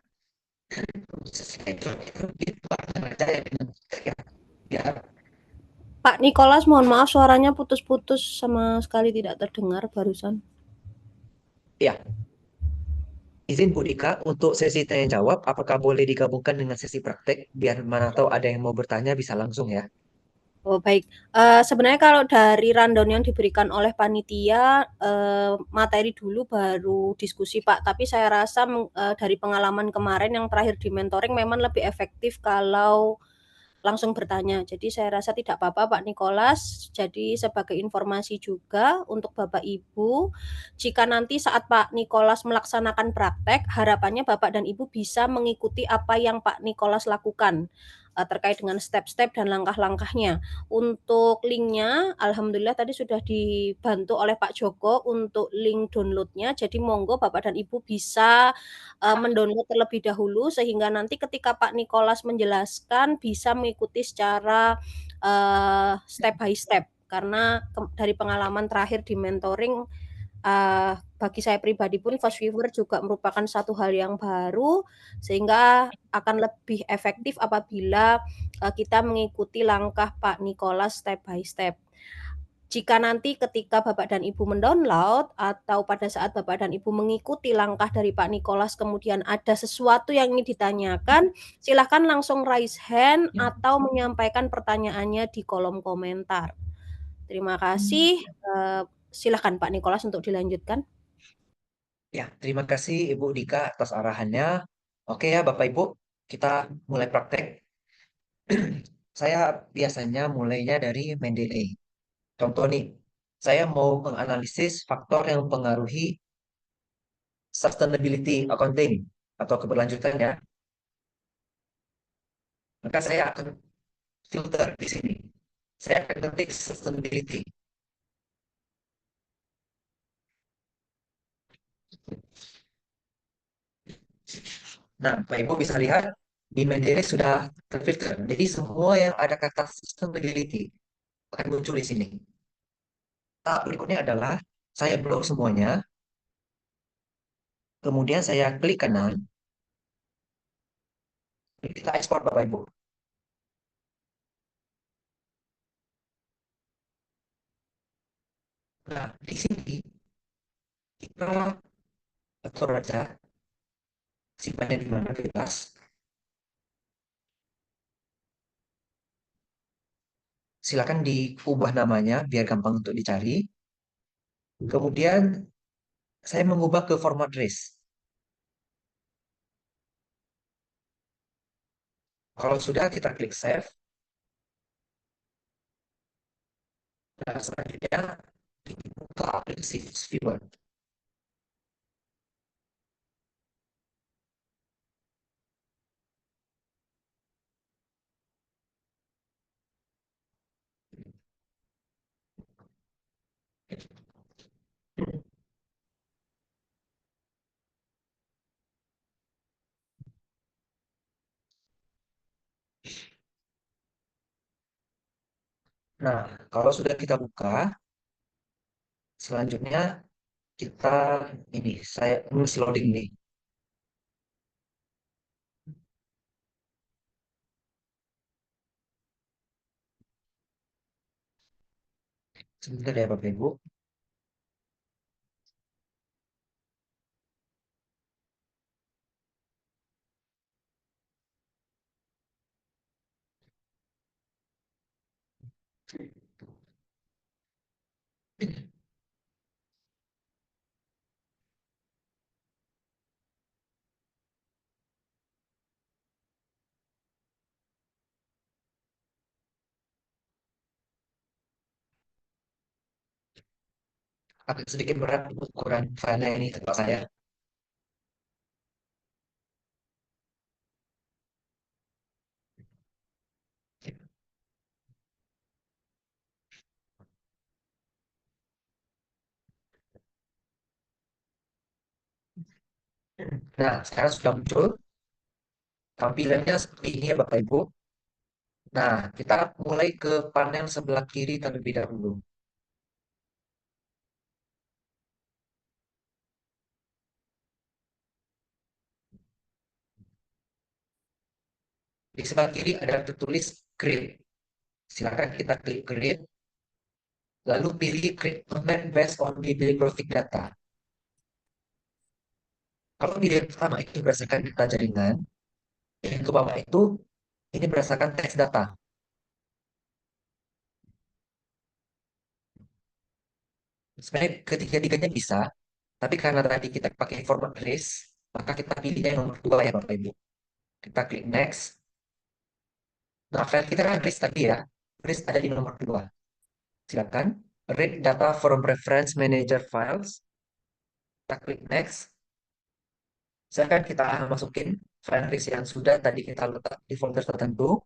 Saya itu di partner saya dengan saya. Biar Pak Nikolas, mohon maaf suaranya putus-putus sama sekali tidak terdengar barusan. ya, izin Bu Dika untuk sesi tanya jawab, apakah boleh digabungkan dengan sesi praktek biar mana tahu ada yang mau bertanya bisa langsung ya. Oh baik, sebenarnya kalau dari rundown yang diberikan oleh panitia, materi dulu baru diskusi Pak, tapi saya rasa dari pengalaman kemarin yang terakhir di mentoring memang lebih efektif kalau langsung bertanya. Jadi saya rasa tidak apa-apa Pak Nikolas. Jadi sebagai informasi juga untuk Bapak Ibu, jika nanti saat Pak Nikolas melaksanakan praktek, harapannya Bapak dan Ibu bisa mengikuti apa yang Pak Nikolas lakukan terkait dengan step-step dan langkah-langkahnya. Untuk linknya, alhamdulillah tadi sudah dibantu oleh Pak Joko untuk link downloadnya. Jadi monggo Bapak dan Ibu bisa mendownload terlebih dahulu sehingga nanti ketika Pak Nikolas menjelaskan bisa mengikuti secara step by step. Karena dari pengalaman terakhir di mentoring, bagi saya pribadi pun FastViewer juga merupakan satu hal yang baru sehingga akan lebih efektif apabila kita mengikuti langkah Pak Nikolas step by step. Jika nanti ketika Bapak dan Ibu mendownload atau pada saat Bapak dan Ibu mengikuti langkah dari Pak Nikolas kemudian ada sesuatu yang ingin ditanyakan, silahkan langsung raise hand atau menyampaikan pertanyaannya di kolom komentar. Terima kasih. Silahkan Pak Nikolas untuk dilanjutkan. Ya, terima kasih Ibu Dika atas arahannya. Oke ya Bapak Ibu, kita mulai praktek. Saya biasanya mulainya dari Mendeley. Contoh nih, saya mau menganalisis faktor yang mempengaruhi sustainability accounting atau keberlanjutannya. Maka saya akan filter di sini. Saya akan ketik sustainability. Nah, Pak Ibu bisa lihat di Mendeley sudah terfilter. Jadi semua yang ada kata sustainability akan muncul di sini. Tahap berikutnya adalah saya blok semuanya. Kemudian saya klik kanan. Kita ekspor Bapak Ibu. Nah, di sini kita atur aja simpannya di mana bebas. Silakan diubah namanya biar gampang untuk dicari. Kemudian saya mengubah ke format RIS. Kalau sudah kita klik save. Nah, selanjutnya dibuka aplikasi viewer. Nah, kalau sudah kita buka, selanjutnya kita ini saya nulis loading nih. Sebentar ya Bapak Ibu. Agak sedikit berat ukuran filenya ini tempat saya. Nah, sekarang sudah muncul. Tampilannya seperti ini ya Bapak Ibu. Nah, kita mulai ke panel sebelah kiri terlebih dahulu. Di sebelah kiri ada tertulis create. Silakan kita klik create. Lalu pilih create a map based on bibliographic data. Kalau video pertama itu berdasarkan data jaringan, yang ke bawah itu ini berdasarkan teks data. Sebenarnya ketiga-tiganya bisa, tapi karena tadi kita pakai format RIS, maka kita pilihnya yang nomor 2 ya Bapak Ibu. Kita klik next. Nah, file kita kan RIS tadi ya. RIS ada di nomor 2. Silakan read data from reference manager files. Kita klik next. Silakan kita masukin file RIS yang sudah tadi kita letak di folder tertentu.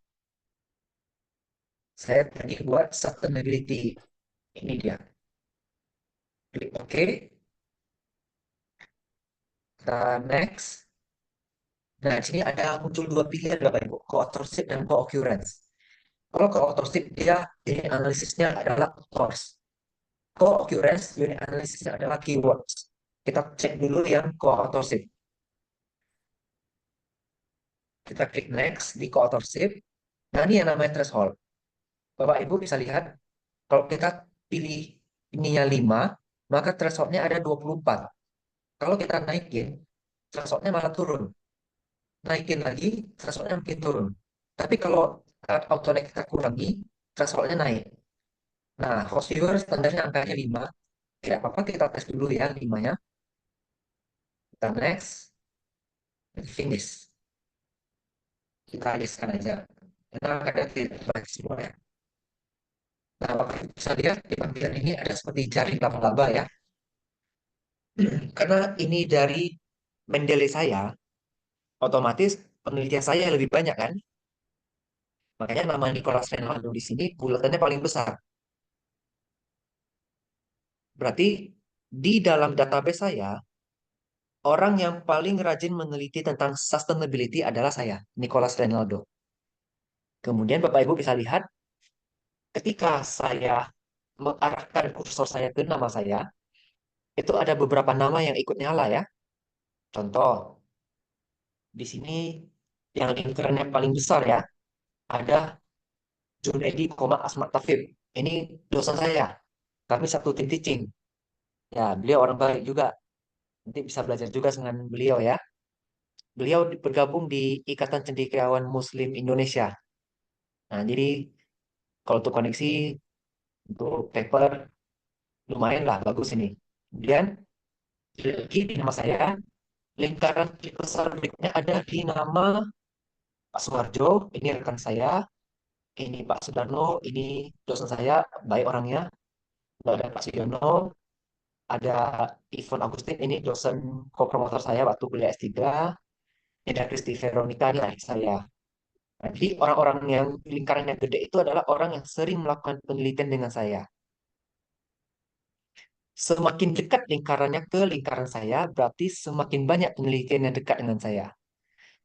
Saya tadi buat sustainability. Ini dia. Klik OK. Kita next. Nah, di sini ada muncul dua pilihan Bapak Ibu, co-authorship dan co-occurrence. Kalau co-authorship dia unit analisisnya adalah authors. Co-occurrence unit analisisnya adalah keywords. Kita cek dulu yang co-authorship. Kita klik next di co-authorship. Nah, ini yang namanya threshold. Bapak Ibu bisa lihat, kalau kita pilih ininya 5, maka thresholdnya ada 24. Kalau kita naikin, thresholdnya malah turun. Naikin lagi, thresholdnya makin turun. Tapi kalau auto kita kurangi, thresholdnya naik. Nah, host viewer standarnya angkanya 5. Tidak apa-apa, kita tes dulu ya 5-nya. Kita next. Finish. kita aliskan aja. Karena kadang tidak baik semua ya. Nah, Bapak Ibu bisa lihat di panggilan ini ada seperti jaring laba-laba ya. Karena ini dari Mendeley saya, otomatis penelitian saya lebih banyak kan. Makanya nama Nicholas Fernando di sini bulatannya paling besar. Berarti di dalam database saya, orang yang paling rajin meneliti tentang sustainability adalah saya, Nicholas Fernando. Kemudian Bapak Ibu bisa lihat, ketika saya mengarahkan kursor saya ke nama saya, itu ada beberapa nama yang ikut nyala ya. Contoh, di sini yang lingkarannya paling besar ya, ada Junaidi, Asmat Tafib. Ini dosen saya. Kami satu tim teaching. Ya, beliau orang baik juga. Nanti bisa belajar juga dengan beliau ya. Beliau bergabung di Ikatan Cendekiawan Muslim Indonesia. Nah, jadi kalau untuk koneksi, untuk paper, lumayan lah, bagus ini. Kemudian, lagi di nama saya, lingkaran besar berikutnya ada di nama Pak Suharjo, ini rekan saya. Ini Pak Sudarno, ini dosen saya, baik orangnya. Lalu ada Pak Sugiono, ada Ivon Agustin, ini dosen co-promotor saya waktu kuliah S3. Ini ada Kristi Veronica, ini adik saya. Nah, jadi orang-orang yang lingkaran yang gede itu adalah orang yang sering melakukan penelitian dengan saya. Semakin dekat lingkarannya ke lingkaran saya, berarti semakin banyak penelitian yang dekat dengan saya.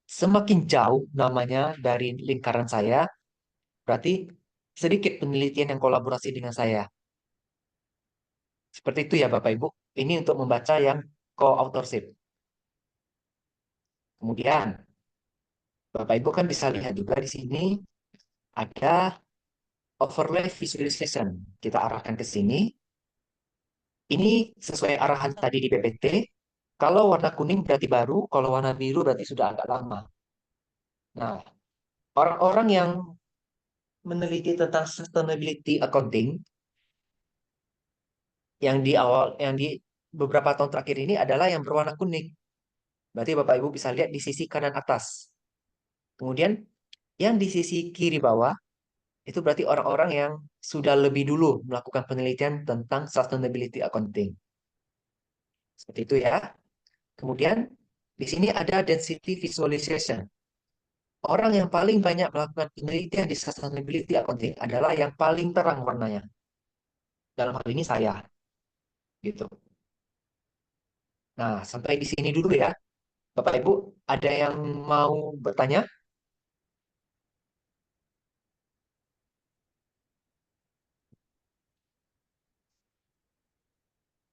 Semakin jauh namanya dari lingkaran saya, berarti sedikit penelitian yang kolaborasi dengan saya. Seperti itu ya Bapak Ibu. Ini untuk membaca yang co-authorship. Kemudian, Bapak Ibu kan bisa lihat juga di sini ada overlay visualization. Kita arahkan ke sini. Ini sesuai arahan tadi di PPT. Kalau warna kuning berarti baru, kalau warna biru berarti sudah agak lama. Nah, orang-orang yang meneliti tentang sustainability accounting yang di beberapa tahun terakhir ini adalah yang berwarna kuning. Berarti Bapak Ibu bisa lihat di sisi kanan atas. Kemudian yang di sisi kiri bawah itu berarti orang-orang yang sudah lebih dulu melakukan penelitian tentang sustainability accounting. Seperti itu ya. Kemudian di sini ada density visualization. Orang yang paling banyak melakukan penelitian di sustainability accounting adalah yang paling terang warnanya. Dalam hal ini saya. Gitu. Nah, sampai di sini dulu ya. Bapak Ibu, ada yang mau bertanya?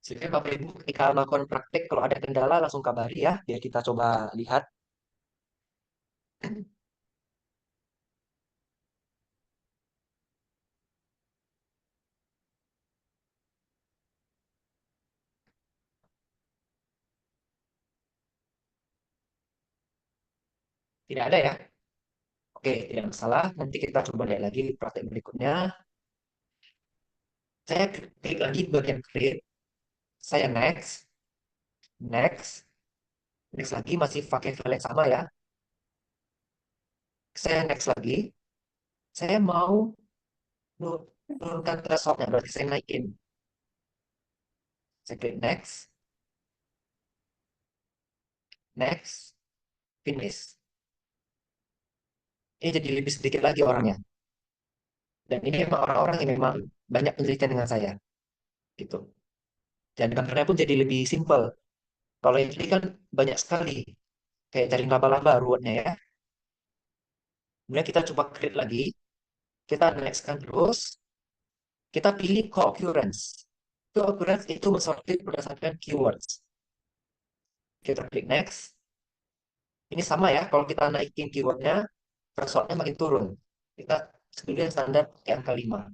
Sehingga Bapak Ibu ketika melakukan praktek, kalau ada kendala langsung kabari ya, biar kita coba lihat. Tidak ada ya? Oke, tidak masalah. Nanti kita coba lihat lagi di praktek berikutnya. Saya klik lagi bagian create. Saya next. Next. Next lagi masih pakai file yang sama ya. Saya next lagi. Saya mau menurunkan thresholdnya, berarti saya naikin. Saya klik next. Next. Finish. Ini jadi lebih sedikit lagi orangnya. Dan ini memang orang-orang yang memang banyak penelitian dengan saya. Gitu. Dan gambarnya pun jadi lebih simple. Kalau yang ini kan banyak sekali. Kayak jaring laba-laba ruwetnya ya. Kemudian kita coba create lagi. Kita nextkan terus. Kita pilih co-occurrence. Co-occurrence itu mensortir berdasarkan keywords. Kita klik next. Ini sama ya. Kalau kita naikin keywordnya, thresholdnya makin turun. Kita kemudian standar yang kelima.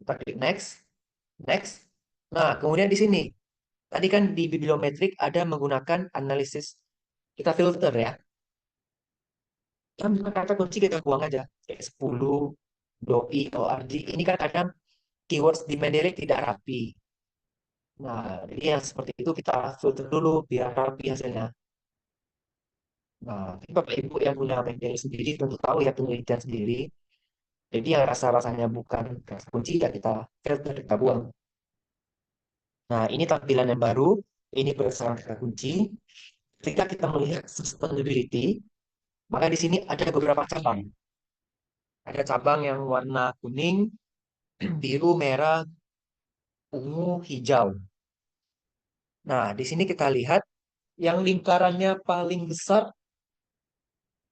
Kita klik next. Next. Nah, kemudian di sini. Tadi kan di bibliometrik ada menggunakan analisis. Kita filter ya. Kan kata kunci kita buang aja. Kayak 10, doi, org. Ini kan kadang keywords di Mendeley tidak rapi. Nah, jadi yang seperti itu kita filter dulu biar rapi hasilnya. Nah, tapi Bapak Ibu yang punya materi sendiri tentu tahu ya penelitian sendiri. Jadi yang rasa-rasanya bukan kata kunci ya kita filter, kita buang. Nah, ini tampilan yang baru. Ini berdasarkan kata kunci. Ketika kita melihat sustainability, maka di sini ada beberapa cabang. Ada cabang yang warna kuning, biru, merah, ungu, hijau. Nah, di sini kita lihat yang lingkarannya paling besar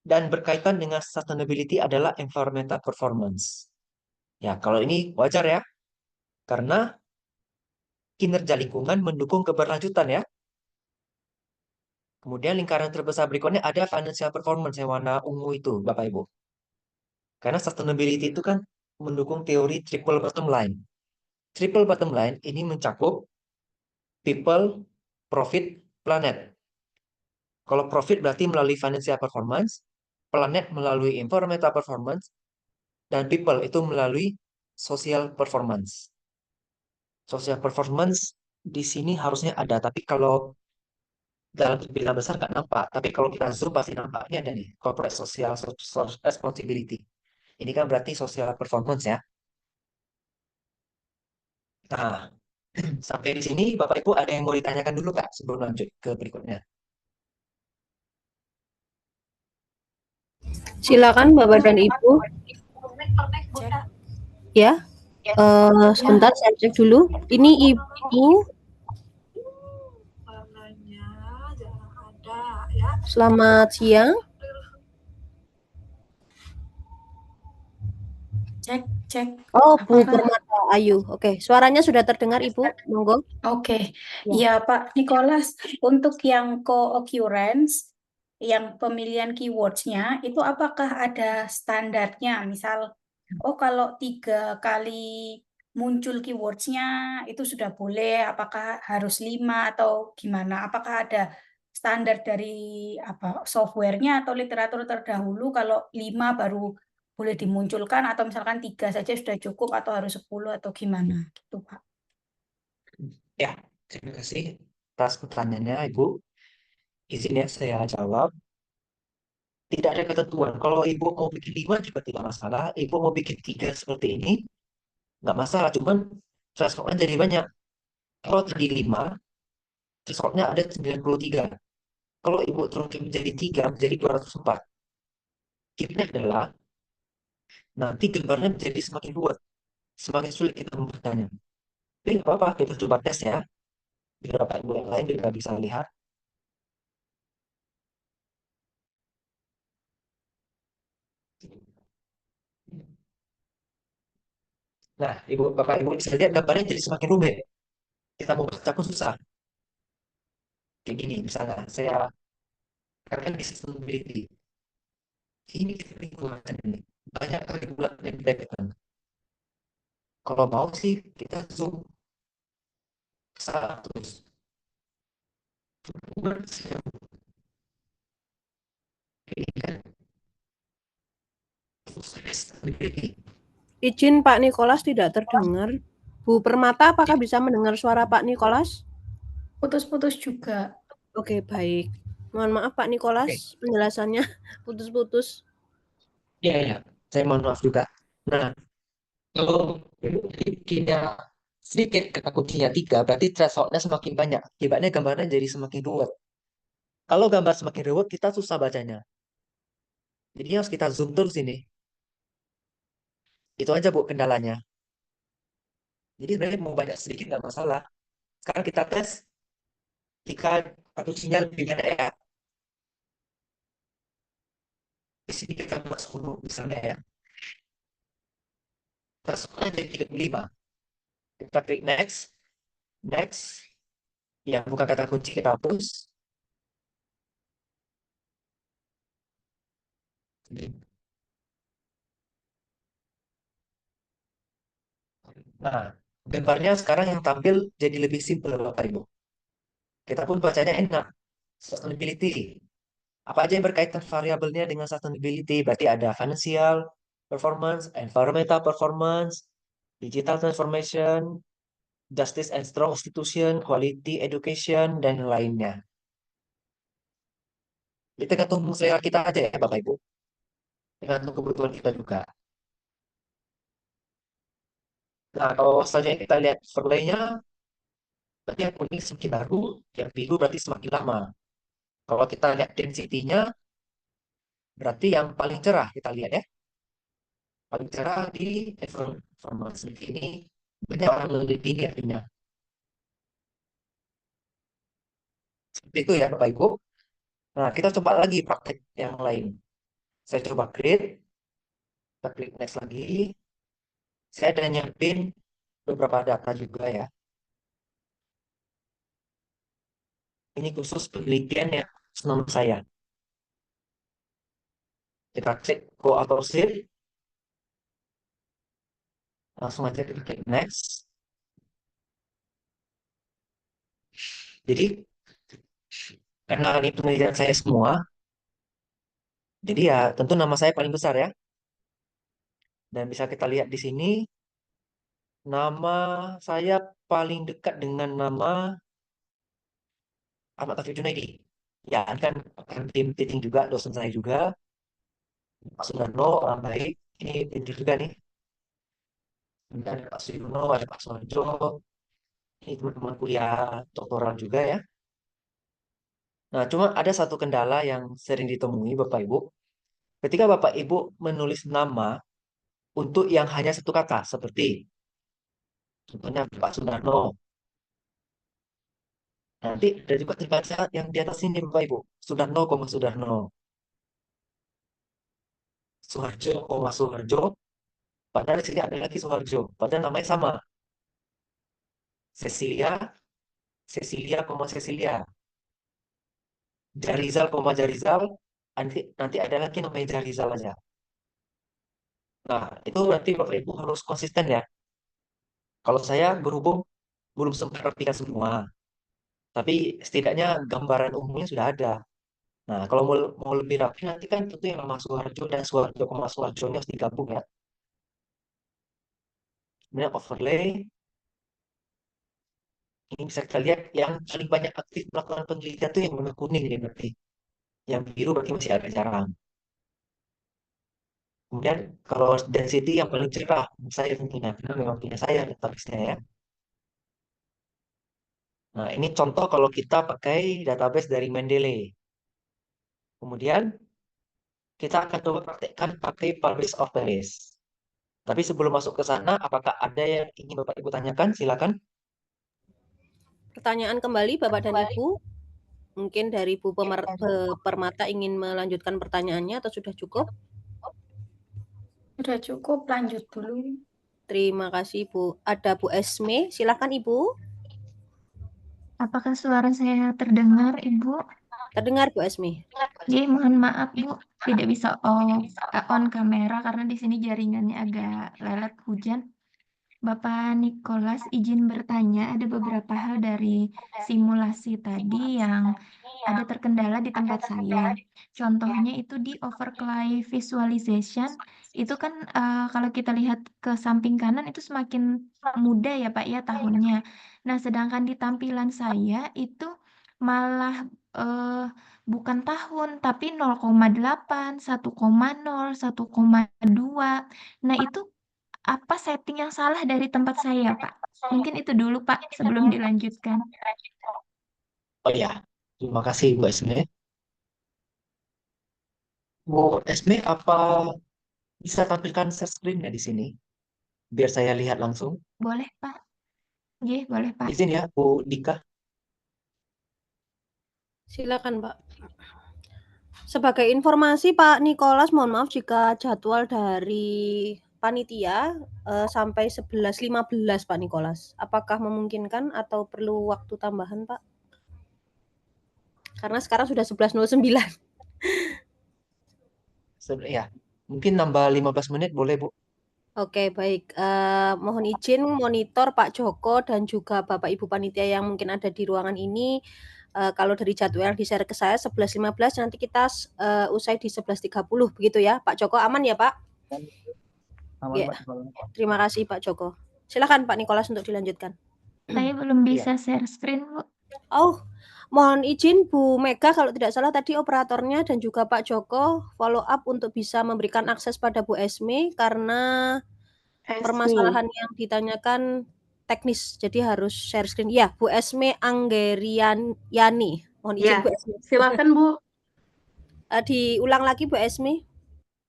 dan berkaitan dengan sustainability adalah environmental performance. Ya, kalau ini wajar ya, karena kinerja lingkungan mendukung keberlanjutan ya. Kemudian lingkaran terbesar berikutnya ada financial performance yang warna ungu itu, Bapak Ibu. Karena sustainability itu kan mendukung teori triple bottom line. Triple bottom line ini mencakup people, profit, planet. Kalau profit berarti melalui financial performance, planet melalui environmental performance, dan people itu melalui social performance. Social performance di sini harusnya ada, tapi kalau dalam tampilan besar nggak nampak. Tapi kalau kita zoom pasti nampaknya ada nih, corporate social responsibility. Ini kan berarti social performance ya. Nah, sampai di sini Bapak Ibu ada yang mau ditanyakan dulu Kak sebelum lanjut ke berikutnya. Silakan Bapak dan Ibu. Ya, sebentar saya cek dulu. Ini Ibu. Selamat siang. Cek. Oh, Bu Apakah- Permata Ayu. Oke, suaranya sudah terdengar Ibu. Monggo. Oke, Ya. ya Pak Nicholas, untuk yang co-occurrence, yang pemilihan keywords-nya, itu apakah ada standarnya? Misal, oh kalau 3 kali muncul keywords-nya itu sudah boleh, apakah harus 5 atau gimana? Apakah ada standar dari software-nya atau literatur terdahulu kalau 5 baru boleh dimunculkan atau misalkan 3 saja sudah cukup atau harus 10 atau gimana gitu Pak? Ya, terima kasih atas pertanyaannya Ibu. Izin ya saya jawab. Tidak ada ketentuan. Kalau Ibu mau bikin 5 juga tidak masalah. Ibu mau bikin 3 seperti ini, nggak masalah. Cuman thresholdnya jadi banyak. Kalau tadi 5, thresholdnya ada 93. Kalau Ibu turunkan menjadi 3, menjadi 204. Kicknya adalah nanti gambarnya menjadi semakin ruwet. Semakin sulit kita membacanya. Tapi nggak apa-apa, kita coba tes ya. Biar Bapak Ibu yang lain juga bisa lihat. Nah, Bapak Ibu bisa lihat gambarnya jadi semakin rumit. Kita mau baca pun susah. Kayak gini, misalnya saya katakan di sustainability. Ini kita lingkungan ini. Banyak kali bulan yang didapatkan. Kalau mau sih kita zoom ke sana terus. Cuman saya ini kan sustainability. Izin Pak Nikolas tidak terdengar. Bu Permata, apakah bisa mendengar suara Pak Nikolas? Putus-putus juga. Oke, baik. Mohon maaf Pak Nikolas, penjelasannya putus-putus. Iya, ya. Saya mohon maaf juga. Nah, kalau bikinnya sedikit kata kuncinya 3, berarti thresholdnya semakin banyak. Akibatnya gambarnya jadi semakin ruwet. Kalau gambar semakin ruwet, kita susah bacanya. Jadi harus kita zoom terus ini. Itu aja Bu kendalanya. Jadi sebenarnya mau banyak sedikit nggak masalah. Sekarang kita tes jika satu sinyal lebih banyak ya. Di sini kita buat 10 misalnya ya. Thresholdnya jadi 35. Kita klik next. Next. Yang bukan kata kunci kita hapus. Nah, gambarnya sekarang yang tampil jadi lebih simpel Bapak Ibu. Kita pun bacanya enak. Sustainability. Apa aja yang berkaitan variabelnya dengan sustainability? Berarti ada financial performance, environmental performance, digital transformation, justice and strong institution, quality education, dan lainnya. Jadi tergantung selera kita aja ya Bapak Ibu. Tergantung kebutuhan kita juga. Nah, kalau selanjutnya kita lihat overlay-nya, berarti yang kuning semakin baru, yang biru berarti semakin lama. Kalau kita lihat density-nya, berarti yang paling cerah kita lihat ya. Paling cerah di informasi ini, banyak orang lebih tinggi artinya. Seperti itu ya Bapak Ibu. Nah, kita coba lagi praktek yang lain. Saya coba create, kita klik next lagi. Saya ada nyiapin beberapa data juga ya. Ini khusus penelitian ya, senam saya. Kita klik go auto save, langsung aja kita klik next. Jadi karena ini penelitian saya semua, jadi ya tentu nama saya paling besar ya. Dan bisa kita lihat di sini, nama saya paling dekat dengan nama Ahmad Taufik Junaidi. Ya, ini kan tim teaching juga, dosen saya juga. Pak Sundarno, orang baik. Ini pintar juga nih. Kemudian ada Pak Suyuno, ada Pak Sojo. Ini teman-teman kuliah doktoral juga ya. Nah, cuma ada satu kendala yang sering ditemui Bapak Ibu. Ketika Bapak Ibu menulis nama untuk yang hanya satu kata, seperti contohnya Pak Sundarno. Nanti ada juga terbaca yang di atas ini Bapak Ibu. Sundarno, Sudarno. Suharjo, Suharjo. Padahal di sini ada lagi Suharjo. Padahal namanya sama. Cecilia, Cecilia, Cecilia. Jarizal, Jarizal. Nanti ada lagi namanya Jarizal aja. Nah, itu nanti Bapak Ibu harus konsisten ya. Kalau saya berhubung belum sempat rapikan semua. Tapi setidaknya gambaran umumnya sudah ada. Nah, kalau mau lebih rapi nanti kan tentu yang nama Suharjo dan Suharjo, Suharjo ini harus digabung ya. Kemudian overlay. Ini bisa kita lihat yang paling banyak aktif melakukan penelitian itu yang warna kuning ini berarti. Yang biru berarti masih agak jarang. Kemudian kalau density yang paling cerah, saya tentunya, karena memang punya saya database-nya ya. Nah, ini contoh kalau kita pakai database dari Mendeley. Kemudian kita akan coba praktekkan pakai publish overlays. Tapi sebelum masuk ke sana, apakah ada yang ingin Bapak Ibu tanyakan? Silakan. Pertanyaan kembali Bapak dan Ibu. Mungkin dari Bu Permata ingin melanjutkan pertanyaannya atau sudah cukup? Sudah cukup, lanjut dulu. Terima kasih Bu. Ada Bu Esme, silakan Ibu. Apakah suara saya terdengar, Ibu? Terdengar Bu Esme. Jadi mohon maaf Bu, tidak bisa on kamera karena di sini jaringannya agak lelet hujan. Bapak Nicholas izin bertanya, ada beberapa hal dari simulasi tadi yang ada terkendala di tempat saya. Contohnya itu di overlay visualization, itu kan kalau kita lihat ke samping kanan itu semakin muda ya Pak ya tahunnya. Nah, sedangkan di tampilan saya itu malah bukan tahun, tapi 0,8, 1,0, 1,2. Nah, itu apa setting yang salah dari tempat saya, Pak? Mungkin itu dulu, Pak, sebelum dilanjutkan. Oh ya, terima kasih Bu Esme. Bu Esme, apa bisa tampilkan share screen-nya di sini? Biar saya lihat langsung. Boleh, Pak? Iya, boleh, Pak. Izin ya, Bu Dika. Silakan, Pak. Sebagai informasi Pak Nicholas, mohon maaf jika jadwal dari panitia sampai 11.15 Pak Nicholas. Apakah memungkinkan atau perlu waktu tambahan, Pak? Karena sekarang sudah 11.09. Ya, mungkin nambah 15 menit boleh, Bu? Oke, baik. Mohon izin monitor Pak Joko dan juga Bapak Ibu panitia yang mungkin ada di ruangan ini. Kalau dari jadwal yang di-share ke saya 11.15, nanti kita usai di 11.30 begitu ya. Pak Joko aman ya, Pak? Aman, Ya. Pak. Terima kasih Pak Joko. Silakan Pak Nicholas untuk dilanjutkan. Saya belum bisa share screen, Bu. Oh, mohon izin Bu Mega kalau tidak salah tadi operatornya dan juga Pak Joko follow up untuk bisa memberikan akses pada Bu Esme karena permasalahan yang ditanyakan teknis, jadi harus share screen. Ya, Bu Esme Anggerian Yani. Mohon izin Ya, Bu Esme. silakan Bu. Diulang lagi Bu Esme.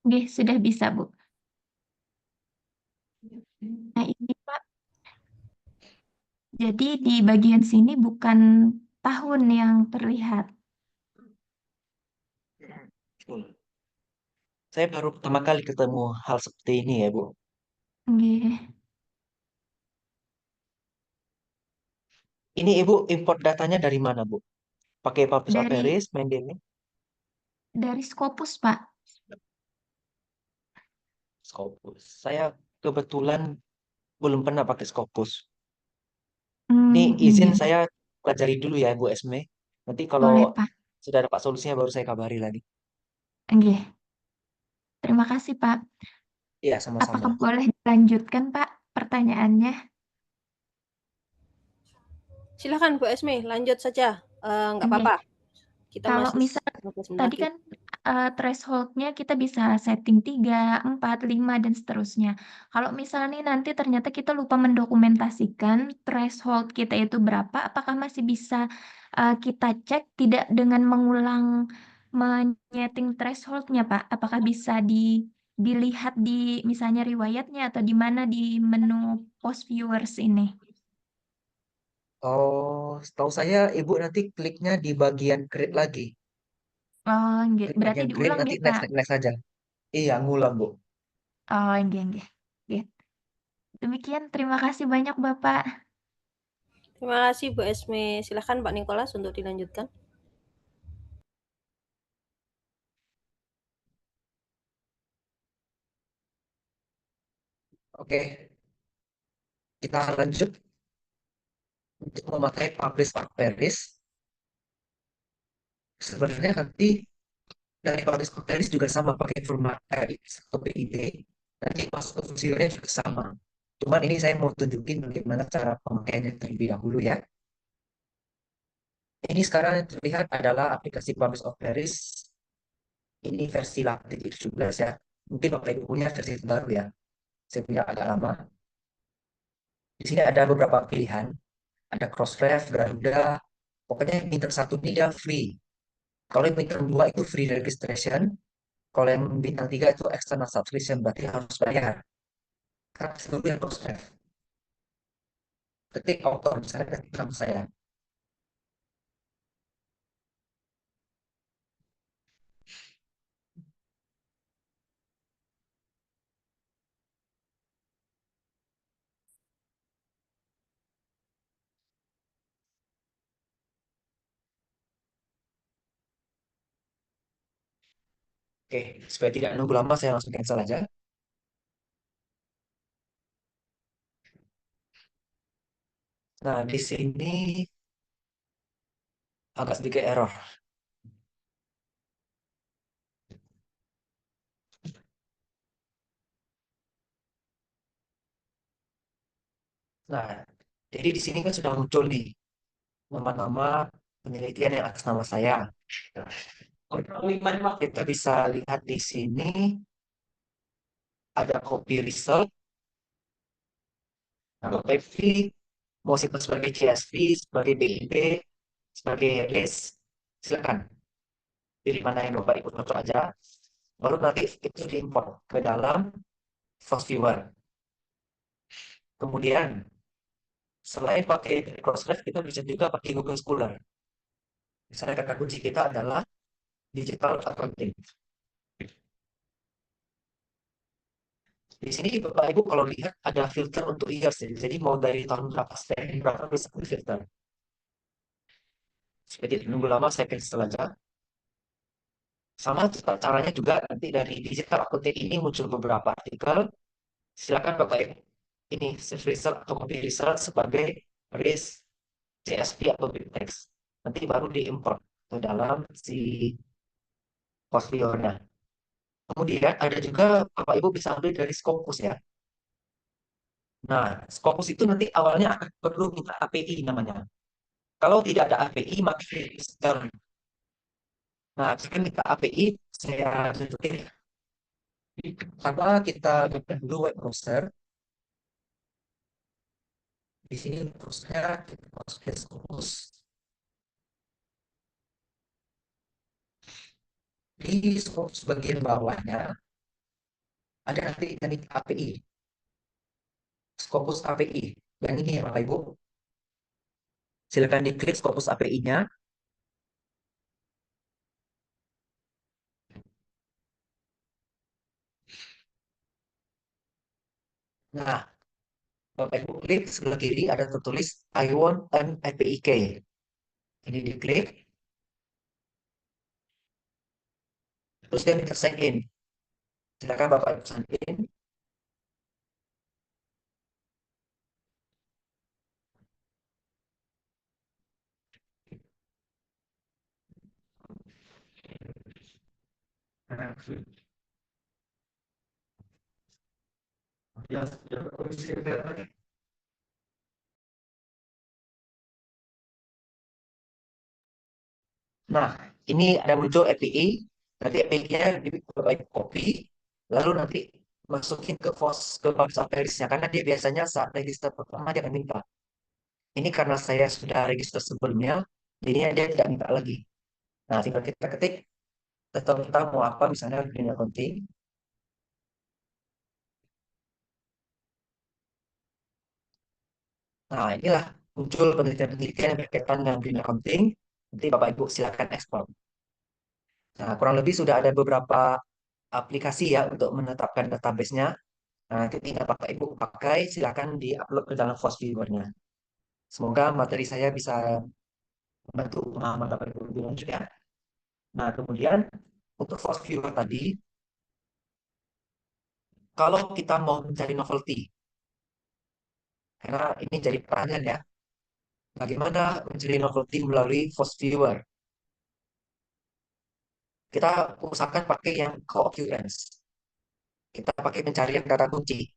Oke, sudah bisa, Bu. Nah, ini Pak. Jadi di bagian sini bukan tahun yang terlihat. Betul. Saya baru pertama kali ketemu hal seperti ini ya, Bu. Oke. Ini Ibu import datanya dari mana, Bu? Pakai Publish Dari Operis, Mendeley, dari Scopus, Pak. Scopus. Saya kebetulan belum pernah pakai Scopus. Hmm, Ini izin iya. saya pelajari dulu ya, Bu Esme. Nanti Boleh, kalau Pak. sudah dapat solusinya baru saya kabari lagi. Oke. Terima kasih, Pak. Iya, Apakah sama-sama. boleh dilanjutkan, Pak, pertanyaannya? Silakan Bu Esme, lanjut saja. Nggak Oke. apa-apa. Kita Kalau masih misal 15 menit tadi lagi. kan threshold-nya kita bisa setting 3, 4, 5, dan seterusnya. Kalau misalnya nanti ternyata kita lupa mendokumentasikan threshold kita itu berapa, apakah masih bisa kita cek tidak dengan mengulang menyeting threshold-nya, Pak? Apakah bisa dilihat di misalnya riwayatnya atau di mana di menu post viewers ini? Oh, setahu saya Ibu nanti kliknya di bagian create lagi. Oh, nggih. Klik Berarti bagian create, diulang nanti nggih, next, Pak? next, next saja. Iya, ngulang, Bu. Oh, nggih, nggih. Nggih. Demikian, terima kasih banyak, Bapak. Terima kasih Bu Esme. Silakan Pak Nikolas untuk dilanjutkan. Oke, kita lanjut untuk memakai Publish Operis. Sebenarnya nanti dari Publish Operis juga sama pakai format RX atau PID. Nanti masuk ke fungsinya juga sama. Cuman ini saya mau tunjukin bagaimana cara pemakaiannya terlebih dahulu ya. Ini sekarang yang terlihat adalah aplikasi Publish Operis. Ini versi 8.17 ya. Mungkin Bapak Ibu punya versi terbaru ya. Saya punya agak lama. Di sini ada beberapa pilihan. Ada Crossref, Garuda. Pokoknya yang bintang 1 ini dia free. Kalau yang bintang 2 itu free registration. Kalau yang bintang 3 itu external subscription. Berarti harus bayar. Karena seluruh yang Crossref. Ketik author, misalnya ketik nama saya. Oke, supaya tidak nunggu lama, saya langsung cancel aja. Nah, di sini agak sedikit error. Nah, jadi di sini kan sudah muncul nih nama-nama penelitian yang atas nama saya. Kita bisa lihat di sini ada copy result. Nah, Bapak Ibu mau simpan sebagai CSV, sebagai BIP, sebagai list, silakan. Pilih mana yang Bapak Ibu cocok aja. Baru nanti itu diimport ke dalam source viewer. Kemudian, selain pakai Crossref, kita bisa juga pakai Google Scholar. Misalnya kata kunci kita adalah digital accounting. Di sini Bapak Ibu kalau lihat ada filter untuk years ya. Jadi mau dari tahun berapa, step berapa bisa filter. Supaya tidak nunggu lama, saya cancel aja. Sama caranya juga nanti dari digital accounting ini muncul beberapa artikel. Silakan Bapak Ibu ini save result atau copy result sebagai RIS, CSV atau BibTeX. Nanti baru diimport ke dalam si portfolio-nya. Kemudian ada juga Bapak Ibu bisa ambil dari Scopus ya. Nah, Scopus itu nanti awalnya akan perlu minta API namanya. Kalau tidak ada API, maka is done. Nah, jika minta API, saya tunjukin. Pertama, kita buka dulu web browser. Di sini browsernya kita masukin Scopus. Di Scopus bagian bawahnya, ada nanti teknik API. Scopus API. Yang ini ya Bapak Ibu. Silakan diklik Scopus API-nya. Nah, Bapak Ibu klik sebelah kiri ada tertulis I want an API key. Ini diklik, terus dia minta sign in. Silakan Bapak Ibu sign in. Nah, ini ada muncul API. Nanti API-nya Bapak Ibu copy, lalu nanti masukin ke box Aperisnya karena dia biasanya saat register pertama dia akan minta. Ini karena saya sudah register sebelumnya, jadinya dia tidak minta lagi. Nah, tinggal kita ketik atau kita mau apa misalnya dunia accounting. Nah, inilah muncul penelitian-penelitian yang berkaitan dengan dunia accounting. Nanti Bapak Ibu silakan ekspor. Nah, kurang lebih sudah ada beberapa aplikasi ya untuk menetapkan database-nya. Nah, nanti tinggal Bapak Ibu pakai, silakan di-upload ke dalam Force Viewer-nya. Semoga materi saya bisa membantu pemahaman Bapak Ibu lebih lanjut ya. Nah, kemudian untuk Force Viewer tadi, kalau kita mau mencari novelty, karena ini jadi pertanyaan ya, bagaimana mencari novelty melalui Force Viewer? Kita usahakan pakai yang co-occurrence. Kita pakai pencarian kata kunci.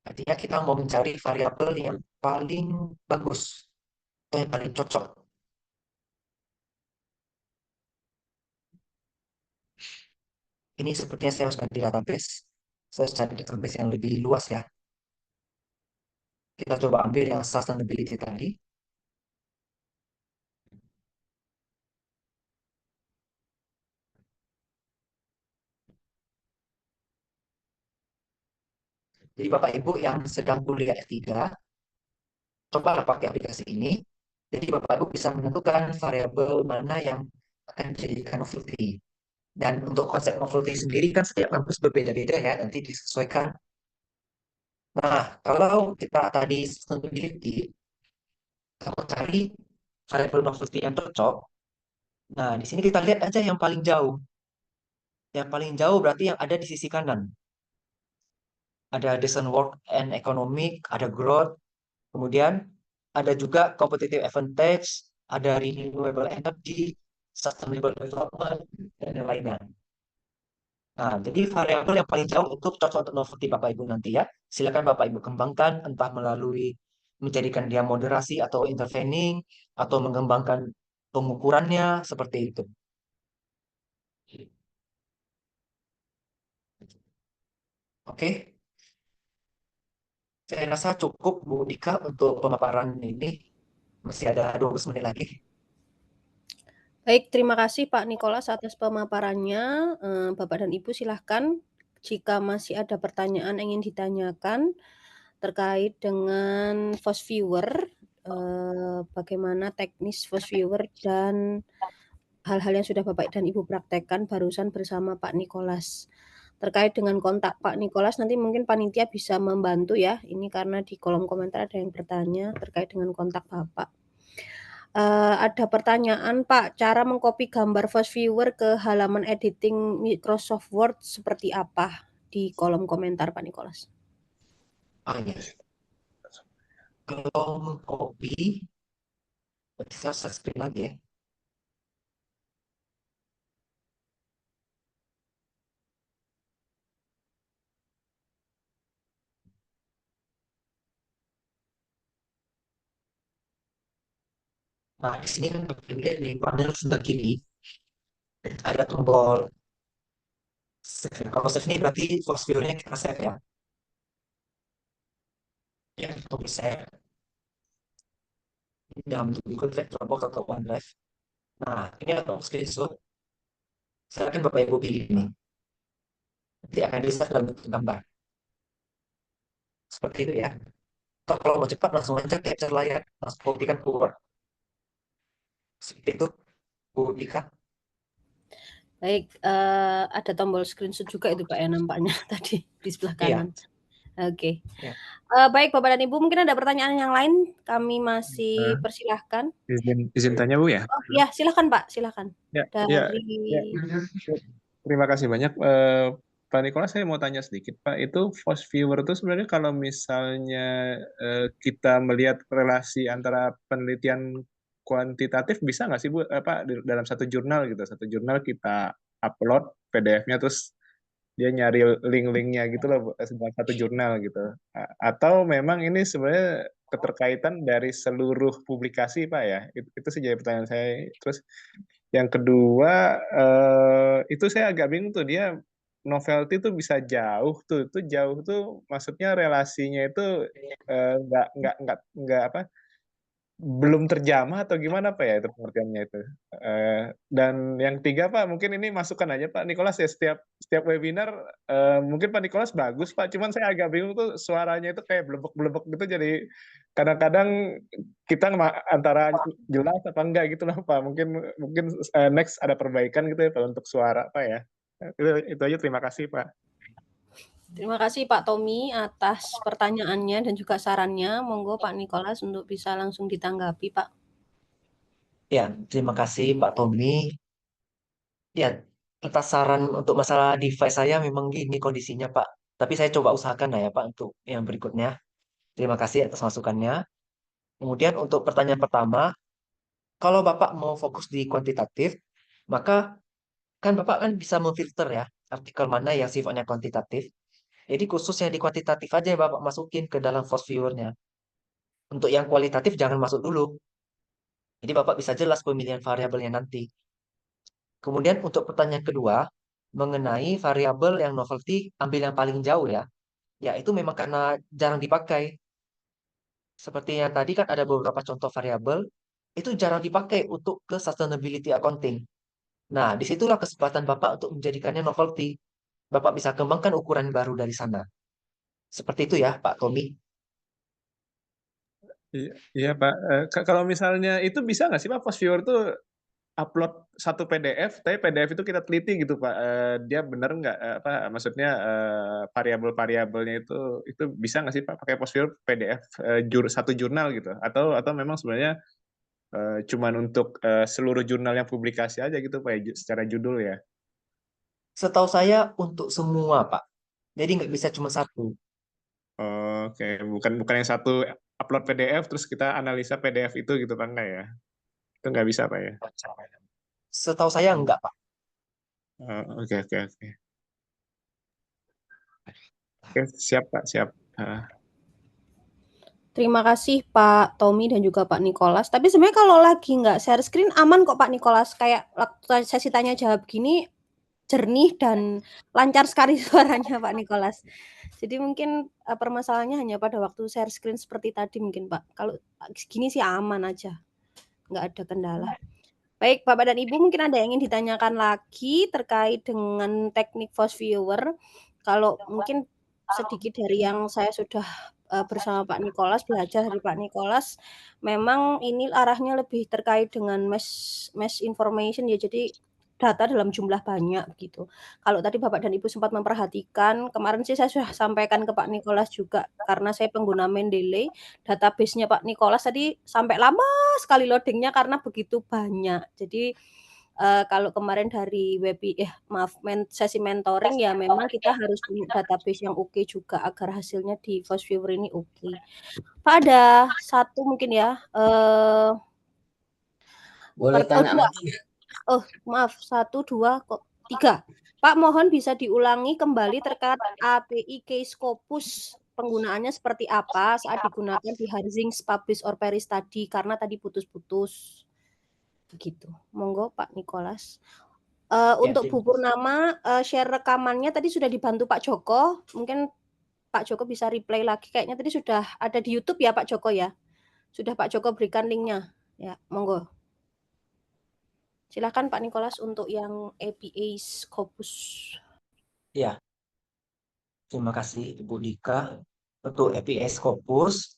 Artinya kita mau mencari variabel yang paling bagus atau yang paling cocok. Ini sepertinya saya harus ganti database. Saya harus cari database yang lebih luas ya. Kita coba ambil yang sustainability tadi. Jadi Bapak Ibu yang sedang kuliah S3, coba pakai aplikasi ini. Jadi Bapak Ibu bisa menentukan variabel mana yang akan dijadikan novelty. Dan untuk konsep novelty sendiri kan setiap kampus berbeda-beda ya, nanti disesuaikan. Nah, kalau kita tadi sustainability, kalau cari variabel novelty yang cocok, nah di sini kita lihat aja yang paling jauh. Yang paling jauh berarti yang ada di sisi kanan. Ada decent work and economic, ada growth, kemudian ada juga competitive advantage, ada renewable energy, sustainable development, dan yang lainnya. Nah, jadi variabel yang paling jauh untuk cocok untuk novelty Bapak Ibu nanti ya. Silakan Bapak Ibu kembangkan entah melalui menjadikan dia moderasi atau intervening atau mengembangkan pengukurannya seperti itu. Oke, saya rasa cukup Bu Dika untuk pemaparan ini. Masih ada 12 menit lagi. Baik, terima kasih Pak Nikolas atas pemaparannya. Bapak dan Ibu silahkan jika masih ada pertanyaan yang ingin ditanyakan terkait dengan Force Viewer, bagaimana teknis Force Viewer dan hal-hal yang sudah Bapak dan Ibu praktekkan barusan bersama Pak Nikolas. Terkait dengan kontak Pak Nikolas, nanti mungkin panitia bisa membantu ya. Ini karena di kolom komentar ada yang bertanya terkait dengan kontak Bapak. Ada pertanyaan Pak, cara mengcopy gambar Force Viewer ke halaman editing Microsoft Word seperti apa? Di kolom komentar Pak Nikolas. Ah, ya. Kalau mengcopy, bisa share screen lagi ya. Nah, di sini kan dilihat di panel sebelah kiri ada tombol save. Kalau save ini berarti force viewer-nya kita save ya. Ya, tombol save dalam bentuk Google Drive, Dropbox atau OneDrive. Nah, ini ada screenshot. Silakan Bapak Ibu pilih ini. Nanti akan di-save dalam bentuk gambar. Seperti itu ya. Atau kalau mau cepat langsung aja capture layar, langsung kopikan keluar. Seperti itu, Bu Dika. Baik, ada tombol screenshot juga itu Pak ya nampaknya tadi di sebelah Iya. kanan. Oke. Ya. Baik Bapak dan Ibu, mungkin ada pertanyaan yang lain, kami masih persilahkan. Izin tanya Bu ya? Oh ya, silahkan Pak, silahkan. Ya, Dari terima kasih banyak. Pak Nikolas, saya mau tanya sedikit Pak, itu force viewer itu sebenarnya kalau misalnya kita melihat relasi antara penelitian kuantitatif bisa nggak sih Bu, dalam satu jurnal gitu, satu jurnal kita upload PDF-nya terus dia nyari link-linknya gitu loh dalam satu jurnal gitu. Atau memang ini sebenarnya keterkaitan dari seluruh publikasi Pak ya? Itu sih jadi pertanyaan saya. Terus yang kedua itu saya agak bingung tuh, dia novelty tuh bisa jauh tuh, itu jauh tuh maksudnya relasinya itu nggak apa, belum terjamah atau gimana Pak ya itu pengertiannya itu. Dan yang tiga Pak, mungkin ini masukan aja Pak Nikolas ya, setiap webinar mungkin Pak Nikolas bagus Pak, cuman saya agak bingung tuh suaranya itu kayak blebek-blebek gitu, jadi kadang-kadang kita antara jelas apa enggak gitu loh Pak. Mungkin next ada perbaikan gitu ya Pak untuk suara Pak ya. Itu aja, terima kasih Pak. Terima kasih Pak Tommy atas pertanyaannya dan juga sarannya. Monggo Pak Nikolas untuk bisa langsung ditanggapi Pak. Ya, terima kasih Pak Tommy. Ya, atas saran untuk masalah device saya memang gini kondisinya Pak. Tapi saya coba usahakan lah ya Pak untuk yang berikutnya. Terima kasih atas masukannya. Kemudian untuk pertanyaan pertama, kalau Bapak mau fokus di kuantitatif, maka kan Bapak kan bisa memfilter ya artikel mana yang sifatnya kuantitatif. Jadi khusus yang di kuantitatif aja yang Bapak masukin ke dalam force viewer-nya. Untuk yang kualitatif jangan masuk dulu. Jadi Bapak bisa jelas pemilihan variabelnya nanti. Kemudian untuk pertanyaan kedua, mengenai variabel yang novelty, ambil yang paling jauh ya. Ya itu memang karena jarang dipakai. Seperti yang tadi kan ada beberapa contoh variabel, itu jarang dipakai untuk ke sustainability accounting. Nah, disitulah kesempatan Bapak untuk menjadikannya novelty. Bapak bisa kembangkan ukuran baru dari sana. Seperti itu ya, Pak Tommy. Iya Pak, kalau misalnya itu bisa nggak sih Pak, force viewer tuh upload satu PDF, tapi PDF itu kita teliti gitu Pak, dia bener nggak, maksudnya variabel-variabelnya itu bisa nggak sih Pak pakai force viewer PDF satu jurnal gitu, atau memang sebenarnya cuman untuk seluruh jurnal yang publikasi aja gitu Pak ya, secara judul ya? Setahu saya untuk semua, Pak. Jadi nggak bisa cuma satu. Oke, bukan yang satu upload PDF terus kita analisa PDF itu gitu Pak, enggak ya? Itu nggak bisa Pak ya? Setahu saya enggak, Pak. Oke. Oke, siap Pak, siap. Terima kasih Pak Tommy dan juga Pak Nikolas. Tapi sebenarnya kalau lagi nggak share screen aman kok Pak Nikolas. Kayak waktu sesi tanya jawab gini jernih dan lancar sekali suaranya Pak Nikolas. Jadi mungkin permasalahannya hanya pada waktu share screen seperti tadi mungkin Pak. Kalau gini sih aman aja, nggak ada kendala. Baik Bapak dan Ibu, mungkin ada yang ingin ditanyakan lagi terkait dengan teknik force viewer. Kalau mungkin sedikit dari yang saya sudah bersama Pak Nikolas, belajar dari Pak Nikolas, memang ini arahnya lebih terkait dengan mass information ya, jadi data dalam jumlah banyak begitu. Kalau tadi Bapak dan Ibu sempat memperhatikan, kemarin sih saya sudah sampaikan ke Pak Nikolas juga, karena saya pengguna Mendeley, database-nya Pak Nikolas tadi sampai lama sekali loading-nya karena begitu banyak. Jadi kalau kemarin dari sesi mentoring ya memang kita harus punya database yang oke juga agar hasilnya di force viewer ini oke. Pak ada satu mungkin ya. Boleh tanya lagi nggak? Oh maaf 1, 2 kok 3. Pak mohon bisa diulangi kembali terkait API case Scopus, penggunaannya seperti apa saat digunakan di Harzings Publish or Perish tadi karena tadi putus-putus. Begitu. Monggo Pak Nikolas. Ya, Untuk Bu terima kasih. Purnama, share rekamannya tadi sudah dibantu Pak Joko. Mungkin Pak Joko bisa replay lagi. Kayaknya tadi sudah ada di YouTube ya Pak Joko ya. Sudah Pak Joko berikan linknya. Ya, monggo. Silakan Pak Nikolas untuk yang APA Scopus. Ya, terima kasih Ibu Dika. Untuk APA Scopus,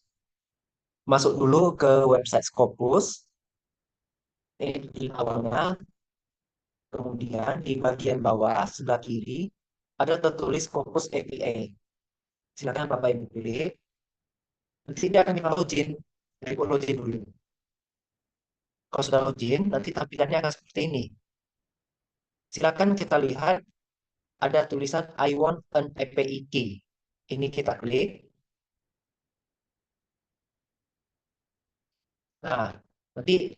masuk dulu ke website Scopus. Ini di awalnya, kemudian di bagian bawah sebelah kiri ada tertulis Scopus APA. Silakan Bapak Ibu pilih. Di sini akan kita login. Jadi Ibu login dulu. Kalau sudah login, nanti tampilannya akan seperti ini. Silakan kita lihat ada tulisan I want an API key. Ini kita klik. Nah, nanti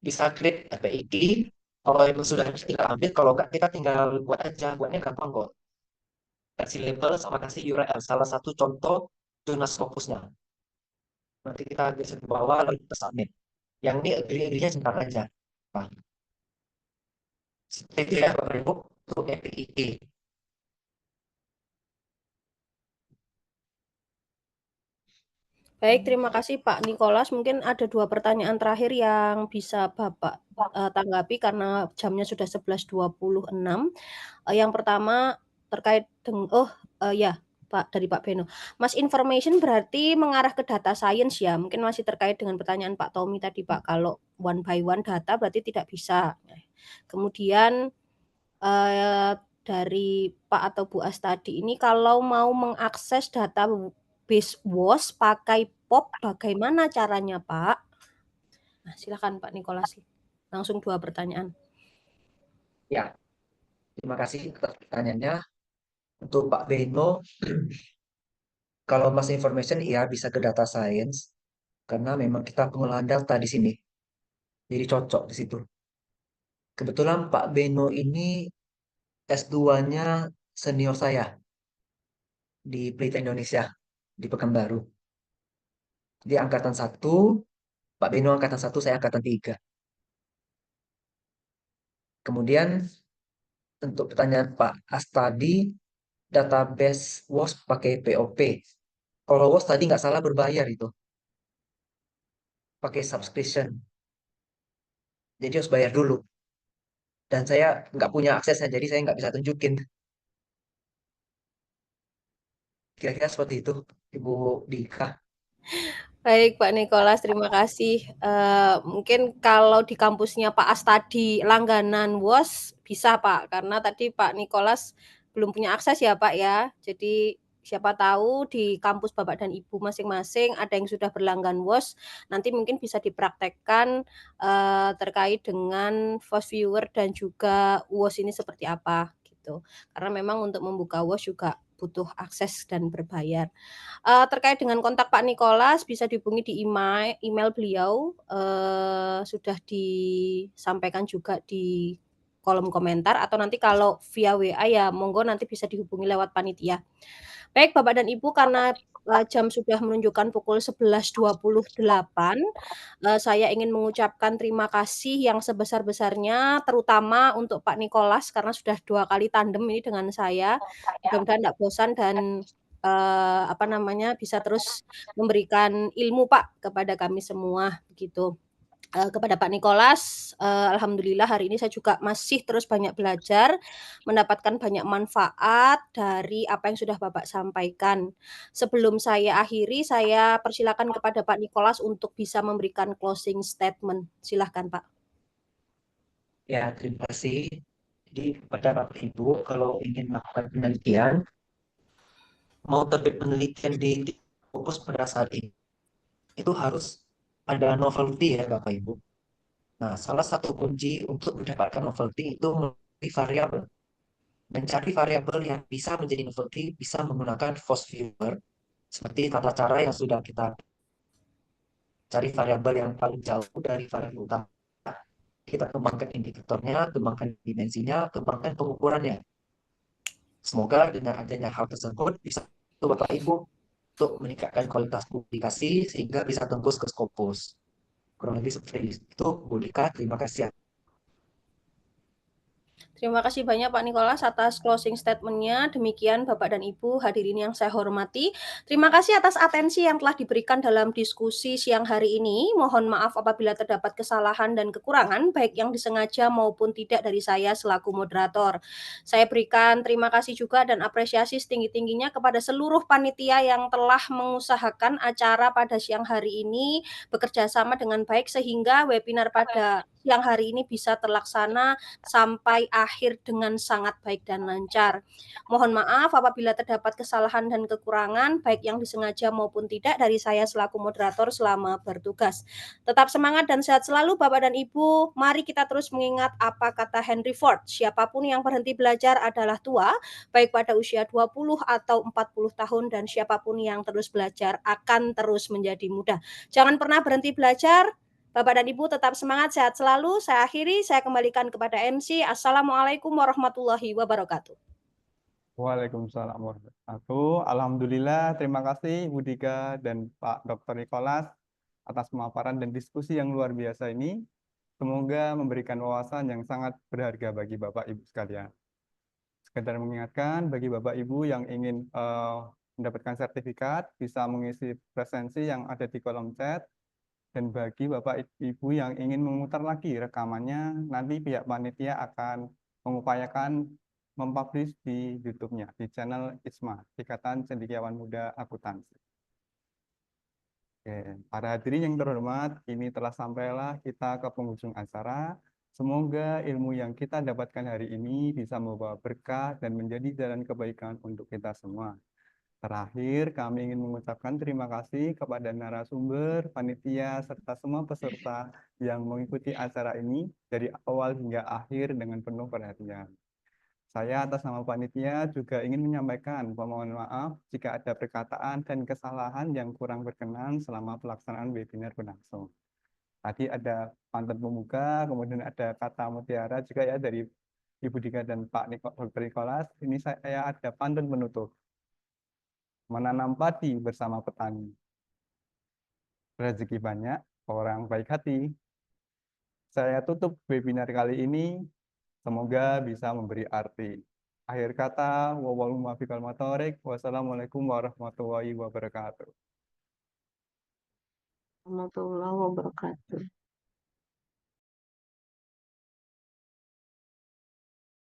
bisa klik API key. Kalau itu sudah kita ambil, kalau enggak kita tinggal buat aja. Buatnya gampang kok. Kasih label sama kasih URL. Salah satu contoh jurnal Scopusnya. Nanti kita geser ke bawah lalu kita submit. Yang ini agree-nya sebentar aja. Nah, seperti itu ya Bapak Ibu untuk API key. Baik, terima kasih Pak Nikolas. Mungkin ada 2 pertanyaan terakhir yang bisa Bapak tanggapi karena jamnya sudah 11.26. Yang pertama terkait dengan ya Pak dari Pak Beno. Mas information berarti mengarah ke data science ya. Mungkin masih terkait dengan pertanyaan Pak Tommy tadi Pak. Kalau one by one data berarti tidak bisa. Kemudian dari Pak atau Bu As tadi ini kalau mau mengakses data base WOS pakai POP bagaimana caranya Pak? Nah, silakan Pak Nikolas. Langsung 2 pertanyaan. Ya, terima kasih atas pertanyaannya. Untuk Pak Beno, kalau Mas Information ya bisa ke data science karena memang kita pengolahan data di sini. Jadi cocok di situ. Kebetulan Pak Beno ini S2-nya senior saya di Pelita Indonesia di Pekanbaru. Dia angkatan 1, Pak Beno angkatan 1, saya angkatan 3. Kemudian untuk pertanyaan Pak As tadi, database WOS pakai POP. Kalau WOS tadi nggak salah berbayar itu. Pakai subscription. Jadi harus bayar dulu. Dan saya nggak punya aksesnya, jadi saya nggak bisa tunjukin. Kira-kira seperti itu, Ibu Dika. Baik Pak Nikolas, terima kasih. Mungkin kalau di kampusnya Pak As tadi langganan WOS bisa Pak, karena tadi Pak Nikolas belum punya akses ya Pak ya. Jadi siapa tahu di kampus Bapak dan Ibu masing-masing ada yang sudah berlanggan WOS, nanti mungkin bisa dipraktekkan terkait dengan Fast Viewer dan juga WOS ini seperti apa gitu. Karena memang untuk membuka WOS juga butuh akses dan berbayar. Terkait dengan kontak Pak Nikolas bisa dihubungi di email beliau, sudah disampaikan juga di kolom komentar atau nanti kalau via WA ya monggo nanti bisa dihubungi lewat panitia. Baik Bapak dan Ibu, karena jam sudah menunjukkan pukul 11.28, saya ingin mengucapkan terima kasih yang sebesar-besarnya terutama untuk Pak Nikolas karena sudah 2 kali tandem ini dengan saya. Mudah-mudahan tidak bosan dan bisa terus memberikan ilmu Pak kepada kami semua begitu. Kepada Pak Nikolas, alhamdulillah hari ini saya juga masih terus banyak belajar, mendapatkan banyak manfaat dari apa yang sudah Bapak sampaikan. Sebelum saya akhiri, saya persilakan kepada Pak Nikolas untuk bisa memberikan closing statement. Silahkan Pak. Ya, terima kasih. Jadi kepada Bapak Ibu, kalau ingin melakukan penelitian, mau terbit penelitian di fokus pada saat ini, itu harus ada novelty ya Bapak Ibu. Nah, salah satu kunci untuk mendapatkan novelty itu mencari variabel. Mencari variabel yang bisa menjadi novelty bisa menggunakan Fast Viewer seperti tata cara yang sudah kita cari variabel yang paling jauh dari variabel utama. Kita kembangkan indikatornya, kembangkan dimensinya, kembangkan pengukurannya. Semoga dengan adanya hal tersebut bisa membantu Bapak Ibu untuk meningkatkan kualitas publikasi sehingga bisa tembus ke Scopus. Kurang lebih seperti itu, Bu Dika. Terima kasih. Terima kasih banyak Pak Nikolas atas closing statement-nya. Demikian Bapak dan Ibu hadirin yang saya hormati. Terima kasih atas atensi yang telah diberikan dalam diskusi siang hari ini. Mohon maaf apabila terdapat kesalahan dan kekurangan, baik yang disengaja maupun tidak dari saya selaku moderator. Saya berikan terima kasih juga dan apresiasi setinggi-tingginya kepada seluruh panitia yang telah mengusahakan acara pada siang hari ini bekerja sama dengan baik sehingga webinar pada siang hari ini bisa terlaksana sampai akhir dengan sangat baik dan lancar. Mohon maaf apabila terdapat kesalahan dan kekurangan, baik yang disengaja maupun tidak dari saya selaku moderator selama bertugas. Tetap semangat dan sehat selalu Bapak dan Ibu. Mari kita terus mengingat apa kata Henry Ford, siapapun yang berhenti belajar adalah tua, baik pada usia 20 atau 40 tahun, dan siapapun yang terus belajar akan terus menjadi muda. Jangan pernah berhenti belajar. Bapak dan Ibu tetap semangat, sehat selalu. Saya akhiri, saya kembalikan kepada MC. Assalamualaikum warahmatullahi wabarakatuh. Waalaikumsalam warahmatullahi wabarakatuh. Alhamdulillah, terima kasih Bu Dika dan Pak Dr. Nikolas atas pemaparan dan diskusi yang luar biasa ini. Semoga memberikan wawasan yang sangat berharga bagi Bapak Ibu sekalian. Sekedar mengingatkan bagi Bapak Ibu yang ingin mendapatkan sertifikat, bisa mengisi presensi yang ada di kolom chat. Dan bagi Bapak Ibu yang ingin memutar lagi rekamannya, nanti pihak panitia akan mengupayakan mempublish di YouTube-nya, di channel ISMA, Ikatan Cendekiawan Muda Akuntansi. Oke, para hadirin yang terhormat, ini telah sampailah kita ke penghujung acara. Semoga ilmu yang kita dapatkan hari ini bisa membawa berkah dan menjadi jalan kebaikan untuk kita semua. Terakhir, kami ingin mengucapkan terima kasih kepada narasumber, panitia, serta semua peserta yang mengikuti acara ini dari awal hingga akhir dengan penuh perhatian. Saya atas nama panitia juga ingin menyampaikan permohonan maaf jika ada perkataan dan kesalahan yang kurang berkenan selama pelaksanaan webinar berlangsung. Tadi ada pantun pembuka, kemudian ada kata mutiara juga ya dari Ibu Dika dan Pak Dr. Nikolas. Ini saya ada pantun penutup. Menanam padi bersama petani. Rezeki banyak, orang baik hati. Saya tutup webinar kali ini, semoga bisa memberi arti. Akhir kata, wassalamualaikum warahmatullahi wabarakatuh. Warahmatullahi wabarakatuh.